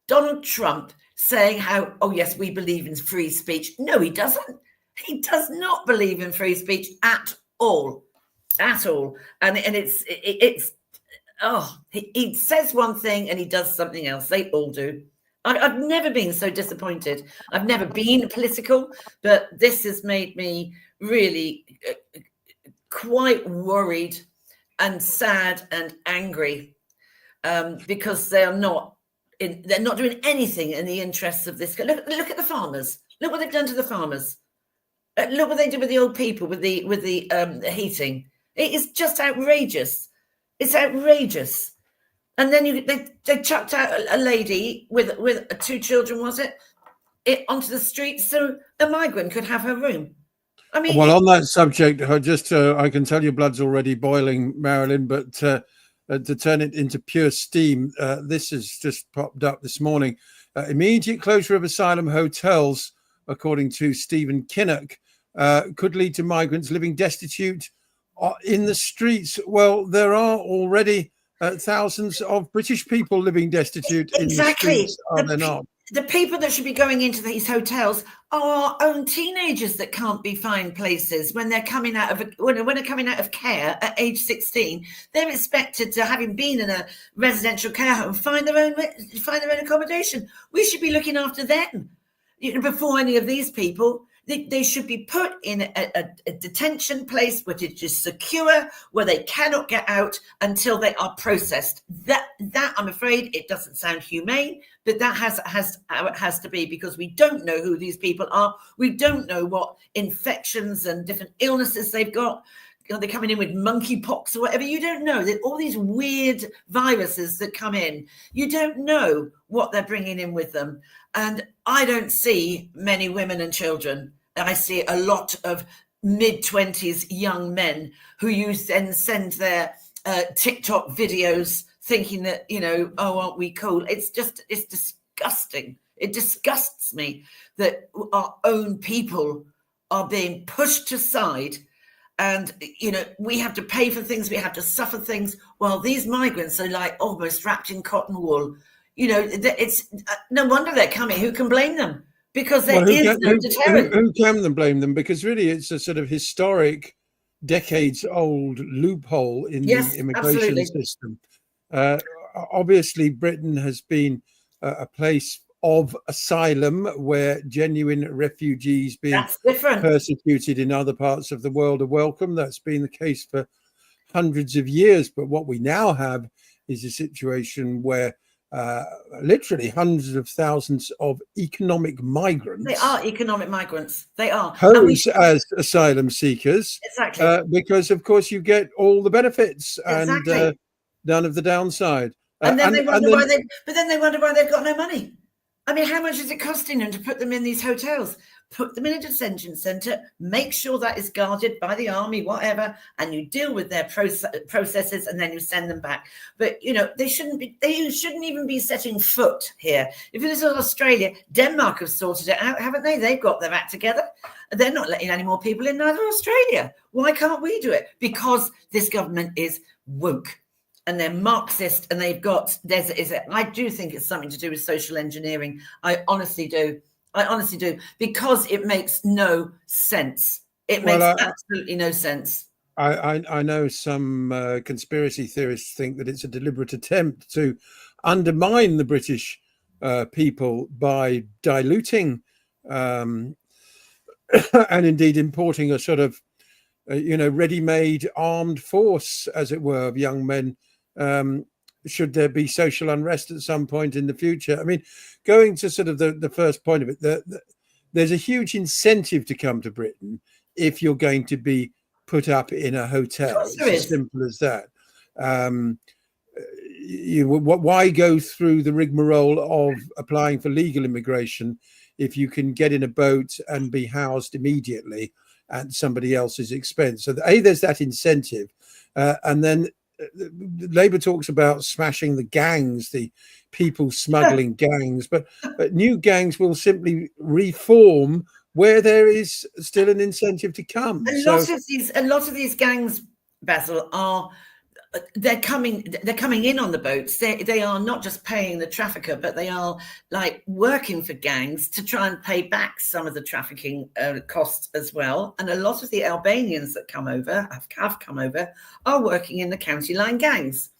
Donald Trump saying how, oh, yes, we believe in free speech. No, he doesn't. He does not believe in free speech at all. At all. And he says one thing and he does something else. They all do. I've never been so disappointed. I've never been political, but this has made me really quite worried and sad and angry, because they're not doing anything in the interests of this. Look at the farmers. Look what they've done to the farmers. Look what they did with the old people with the heating. It is just outrageous. It's outrageous. And then they chucked out a lady with 2 children, was it onto the street so a migrant could have her room. I mean, well, on that subject, I can tell your blood's already boiling, Marilyn, but to turn it into pure steam, this has just popped up this morning. Immediate closure of asylum hotels, according to Stephen Kinnock, could lead to migrants living destitute in the streets. Well, there are already thousands of British people living destitute in the streets, are there not? The people that should be going into these hotels are our own teenagers that can't find places when they're coming out of care at age 16. They're expected to, having been in a residential care home, find their own accommodation. We should be looking after them before any of these people. They should be put in a detention place which is just secure, where they cannot get out until they are processed. That I'm afraid, it doesn't sound humane, but that has how it has to be, because we don't know who these people are. We don't know what infections and different illnesses they've got. They're coming in with monkeypox or whatever. You don't know. All these weird viruses that come in. You don't know what they're bringing in with them. And I don't see many women and children. I see a lot of mid-20s young men who then send their TikTok videos thinking that, oh, aren't we cool? It's disgusting. It disgusts me that our own people are being pushed aside. And, we have to pay for things. We have to suffer things. While these migrants are like almost wrapped in cotton wool. It's no wonder they're coming. Who can blame them? Because there is no deterrent. Who can blame them? Because really it's a sort of historic, decades-old loophole in the immigration system. Obviously, Britain has been a place of asylum where genuine refugees being persecuted in other parts of the world are welcome. That's been the case for hundreds of years. But what we now have is a situation where literally hundreds of thousands of economic migrants. They are economic migrants. They are. Pose as asylum seekers. Exactly. Because, of course, you get all the benefits and none of the downside. And then they wonder why they've got no money. I mean, how much is it costing them to put them in these hotels? put them in a detention centre, make sure that is guarded by the army, whatever, and you deal with their processes, and then you send them back. But they shouldn't even be setting foot here. If this is Australia, Denmark have sorted it out, haven't they? They've got their act together. They're not letting any more people in, neither Australia. Why can't we do it? Because this government is woke. And they're Marxist, and they've got I do think it's something to do with social engineering. I honestly do, because it makes no sense. It makes absolutely no sense. I know some conspiracy theorists think that it's a deliberate attempt to undermine the British people by diluting and indeed importing a sort of ready-made armed force, as it were, of young men. Should there be social unrest at some point in the future? I mean, going to sort of the first point of it, there's a huge incentive to come to Britain if you're going to be put up in a hotel. It's as simple as that. Why go through the rigmarole of applying for legal immigration if you can get in a boat and be housed immediately at somebody else's expense? So there's that incentive, and then Labour talks about smashing the gangs, the people smuggling gangs, but new gangs will simply reform where there is still an incentive to come. A lot of these gangs, Basil, they're coming in on the boats. They are not just paying the trafficker, but they are like working for gangs to try and pay back some of the trafficking costs as well. And a lot of the Albanians that have come over are working in the county line gangs.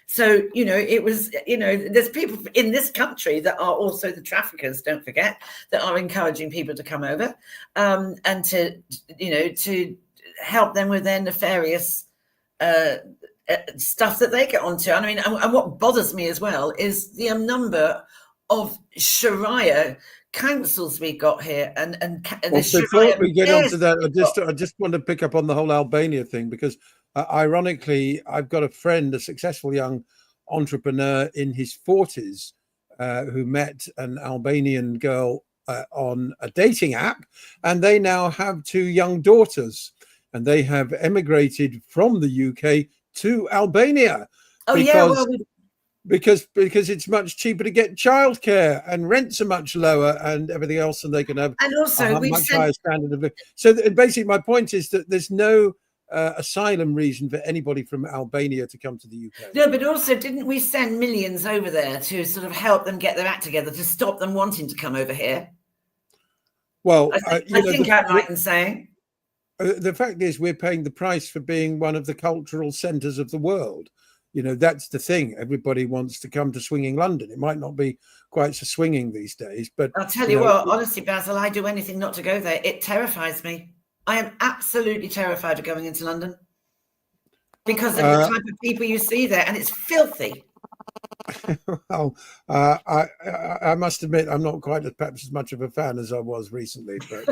So, there's people in this country that are also the traffickers, don't forget, that are encouraging people to come over and to help them with their nefarious stuff that they get onto. I mean, and what bothers me as well is the number of Sharia councils we got here, and before we get onto that, I just want to pick up on the whole Albania thing, because ironically, I've got a friend, a successful young entrepreneur in his 40s, who met an Albanian girl on a dating app, and they now have 2 young daughters, and they have emigrated from the UK to Albania because it's much cheaper to get childcare, and rents are much lower and everything else, and they can have a much higher standard of living. So basically my point is that there's no asylum reason for anybody from Albania to come to the UK. No, but also, didn't we send millions over there to sort of help them get their act together, to stop them wanting to come over here? Well, I think I'm right in saying. The fact is, we're paying the price for being one of the cultural centres of the world. That's the thing. Everybody wants to come to swinging London. It might not be quite so swinging these days, but I'll tell you what, honestly, Basil, I'd do anything not to go there. It terrifies me. I am absolutely terrified of going into London because of the type of people you see there, and it's filthy. Well, I must admit, I'm not quite perhaps as much of a fan as I was recently, but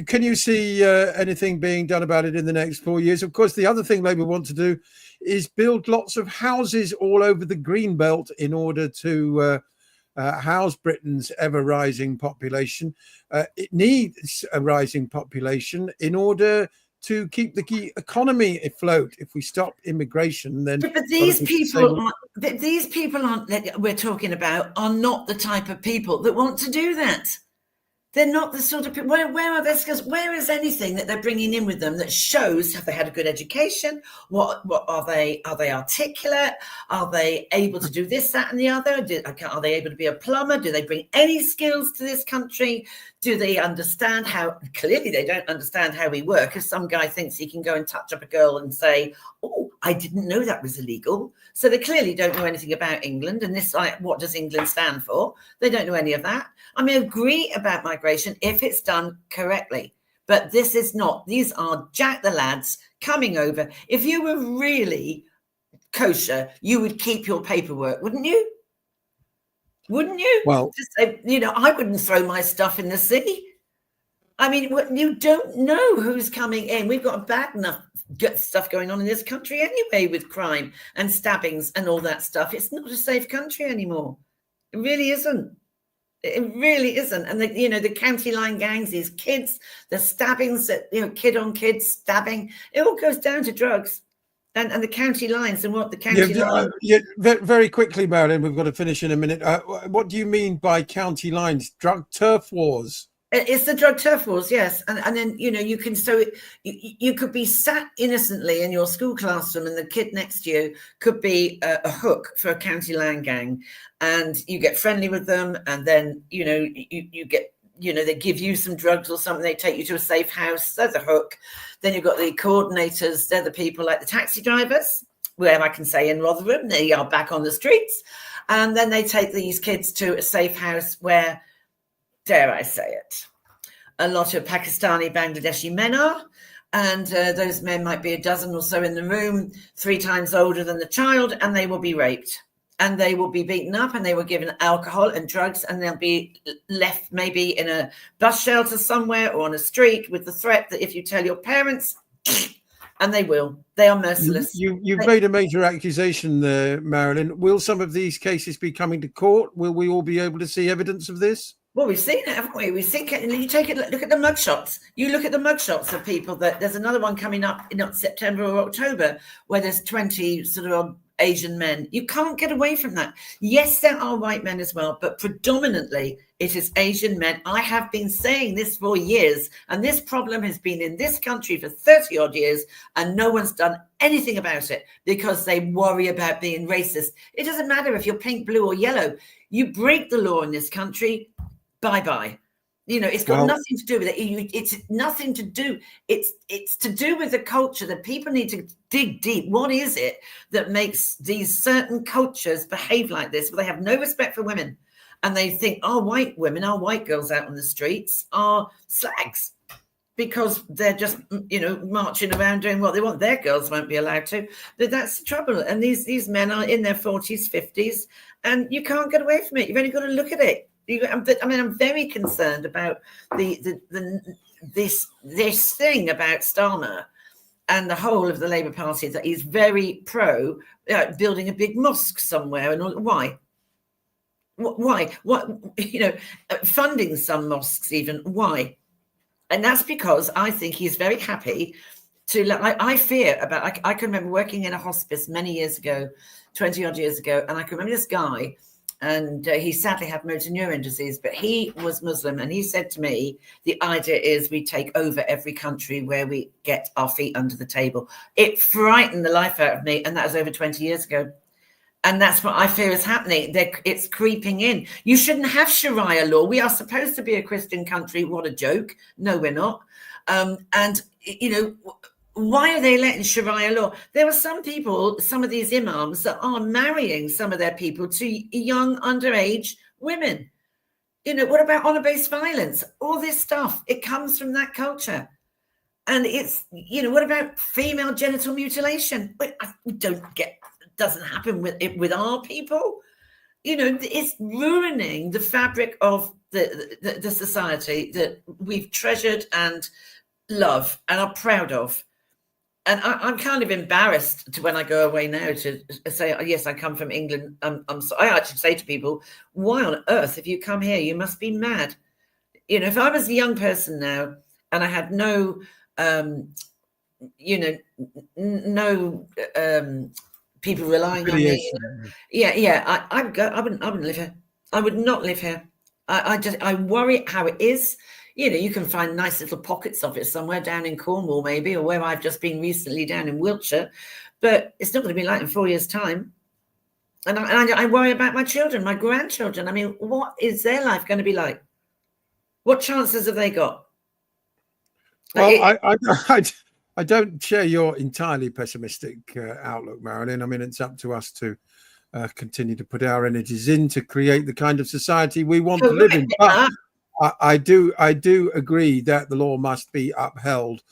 can you see anything being done about it in the next 4 years? Of course, the other thing Labour want to do is build lots of houses all over the green belt in order to house Britain's ever-rising population. It needs a rising population in order to keep the economy afloat. If we stop immigration, then but these people that we're talking about are not the type of people that want to do that. They're not the sort of people. Where are their skills? Where is anything that they're bringing in with them that shows, have they had a good education? What are they? Are they articulate? Are they able to do this, that, and the other? Are they able to be a plumber? Do they bring any skills to this country? Do they understand how? Clearly, they don't understand how we work. If some guy thinks he can go and touch up a girl and say, "Oh, I didn't know that was illegal," so they clearly don't know anything about England. And this, what does England stand for? They don't know any of that. I mean, I agree about migration if it's done correctly, but this is not. These are Jack the lads coming over. If you were really kosher, you would keep your paperwork, wouldn't you? Wouldn't you? Well, just say, I wouldn't throw my stuff in the sea. I mean, you don't know who's coming in. We've got bad enough stuff going on in this country anyway, with crime and stabbings and all that stuff. It's not a safe country anymore. It really isn't. It really isn't. And the county line gangs, these kids, the stabbings that, kid on kid stabbing, it all goes down to drugs and the county lines and what the county line. Very quickly, Marilyn, we've got to finish in a minute. What do you mean by county lines? Drug turf wars? It's the drug turf wars, yes. And then, you can, you could be sat innocently in your school classroom and the kid next to you could be a hook for a county line gang, and you get friendly with them, and then, you get, they give you some drugs or something, they take you to a safe house, there's a hook. Then you've got the coordinators, they're the people like the taxi drivers, where I can say in Rotherham, they are back on the streets. And then they take these kids to a safe house where, dare I say it, a lot of Pakistani, Bangladeshi men are, and those men might be a dozen or so in the room, 3 times older than the child, and they will be raped, and they will be beaten up, and they will given alcohol and drugs, and they'll be left maybe in a bus shelter somewhere or on a street with the threat that if you tell your parents, and they will, they are merciless. You've made a major accusation there, Marilyn. Will some of these cases be coming to court? Will we all be able to see evidence of this? Well, we've seen it, haven't we? We've seen it. You take it. Look at the mugshots. You look at the mugshots of people. There's another one coming up in September or October where there's 20 sort of Asian men. You can't get away from that. Yes, there are white men as well, but predominantly it is Asian men. I have been saying this for years, and this problem has been in this country for 30 odd years, and no one's done anything about it because they worry about being racist. It doesn't matter if you're pink, blue, or yellow. You break the law in this country. Bye-bye. It's got nothing to do with it. It's nothing to do. It's to do with the culture that people need to dig deep. What is it that makes these certain cultures behave like this? Well, they have no respect for women. And they think our white women, our white girls out on the streets are slags because they're just, marching around doing what they want. Their girls won't be allowed to. But that's the trouble. And these men are in their 40s, 50s, and you can't get away from it. You've only got to look at it. I'm very concerned about this thing about Starmer and the whole of the Labour Party that is very pro building a big mosque somewhere. And why? Why? What? Funding some mosques even. Why? And that's because I think he's very happy to. I fear about. I can remember working in a hospice many years ago, 20 odd years ago, and I can remember this guy. And he sadly had motor neuron disease, but he was Muslim. And he said to me, the idea is we take over every country where we get our feet under the table. It frightened the life out of me. And that was over 20 years ago. And that's what I fear is happening. It's creeping in. You shouldn't have Sharia law. We are supposed to be a Christian country. What a joke. No, we're not. Why are they letting Sharia law? There are some people, some of these imams that are marrying some of their people to young underage women. What about honor-based violence? All this stuff, it comes from that culture. And it's, what about female genital mutilation? Doesn't happen with our people. It's ruining the fabric of the society that we've treasured and love and are proud of. And I'm kind of embarrassed when I go away now to say, yes, I come from England. I actually say to people, why on earth, if you come here, you must be mad. If I was a young person now and I had no people relying on me. I wouldn't live here. I would not live here. I worry how it is. You can find nice little pockets of it somewhere down in Cornwall, maybe, or where I've just been recently down in Wiltshire, but it's not going to be like in 4 years' time. And I worry about my children, my grandchildren. What is their life going to be like? What chances have they got? Well, I don't share your entirely pessimistic outlook, Marilyn. It's up to us to continue to put our energies in to create the kind of society we want to live in. But I do agree that the law must be upheld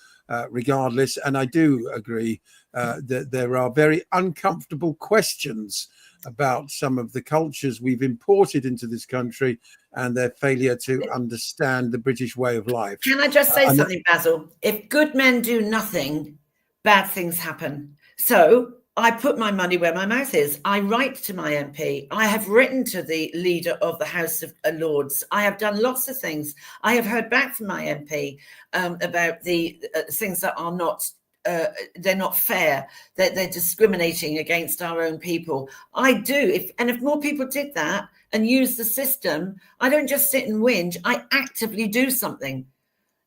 regardless. And I do agree that there are very uncomfortable questions about some of the cultures we've imported into this country and their failure to understand the British way of life. Can I just say something, Basil? If good men do nothing, bad things happen. So I put my money where my mouth is. I write to my MP. I have written to the leader of the House of Lords. I have done lots of things. I have heard back from my MP about the things that are not, they're not fair. They're discriminating against our own people. I do. If more people did that and use the system, I don't just sit and whinge. I actively do something.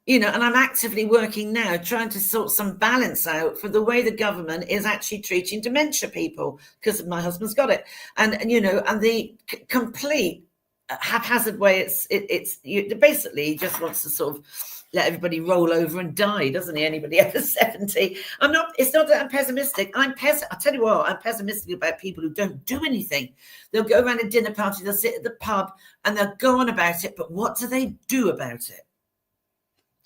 And I'm actively working now, trying to sort some balance out for the way the government is actually treating dementia people, because my husband's got it, and the complete haphazard way it basically just wants to sort of let everybody roll over and die, doesn't he? Anybody over 70? It's not that I'm pessimistic. I'll tell you what, I'm pessimistic about people who don't do anything. They'll go around a dinner party, they'll sit at the pub, and they'll go on about it, but what do they do about it?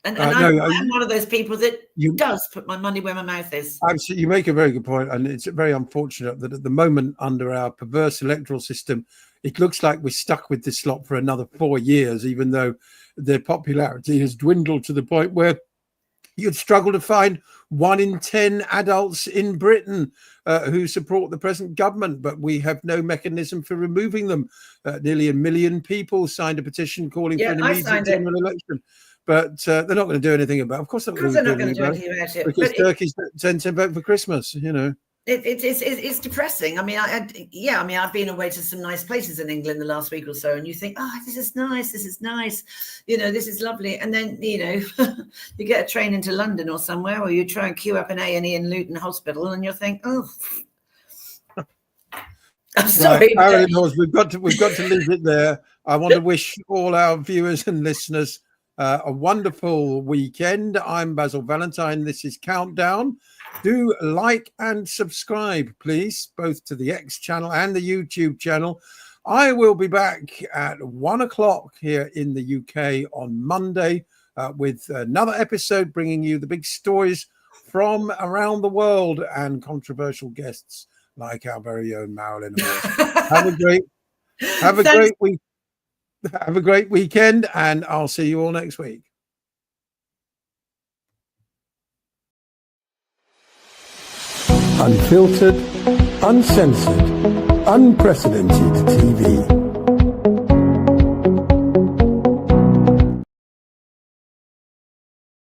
And I'm one of those people that does put my money where my mouth is. Absolutely, you make a very good point, and it's very unfortunate that at the moment, under our perverse electoral system, it looks like we're stuck with this lot for another 4 years, even though their popularity has dwindled to the point where you'd struggle to find 1 in 10 adults in Britain who support the present government, but we have no mechanism for removing them. Nearly 1 million people signed a petition calling for an immediate general election. But they're not going to do anything about it. Of course they're not going to do anything about it. Because turkeys tend to vote for Christmas, It's depressing. I mean, I've been away to some nice places in England the last week or so, and you think, oh, this is nice, this is lovely. And then, you get a train into London or somewhere, or you try and queue up an A&E in Luton Hospital, and you think, oh, I'm sorry. Right, we've got to leave it there. I want to wish all our viewers and listeners a wonderful weekend. I'm Basil Valentine. This is Countdown. Do like and subscribe, please, both to the X channel and the YouTube channel. I will be back at 1 o'clock here in the UK on Monday with another episode bringing you the big stories from around the world and controversial guests like our very own Marilyn Horse. Have a great week. Have a great weekend, and I'll see you all next week. Unfiltered, uncensored, unprecedented TV.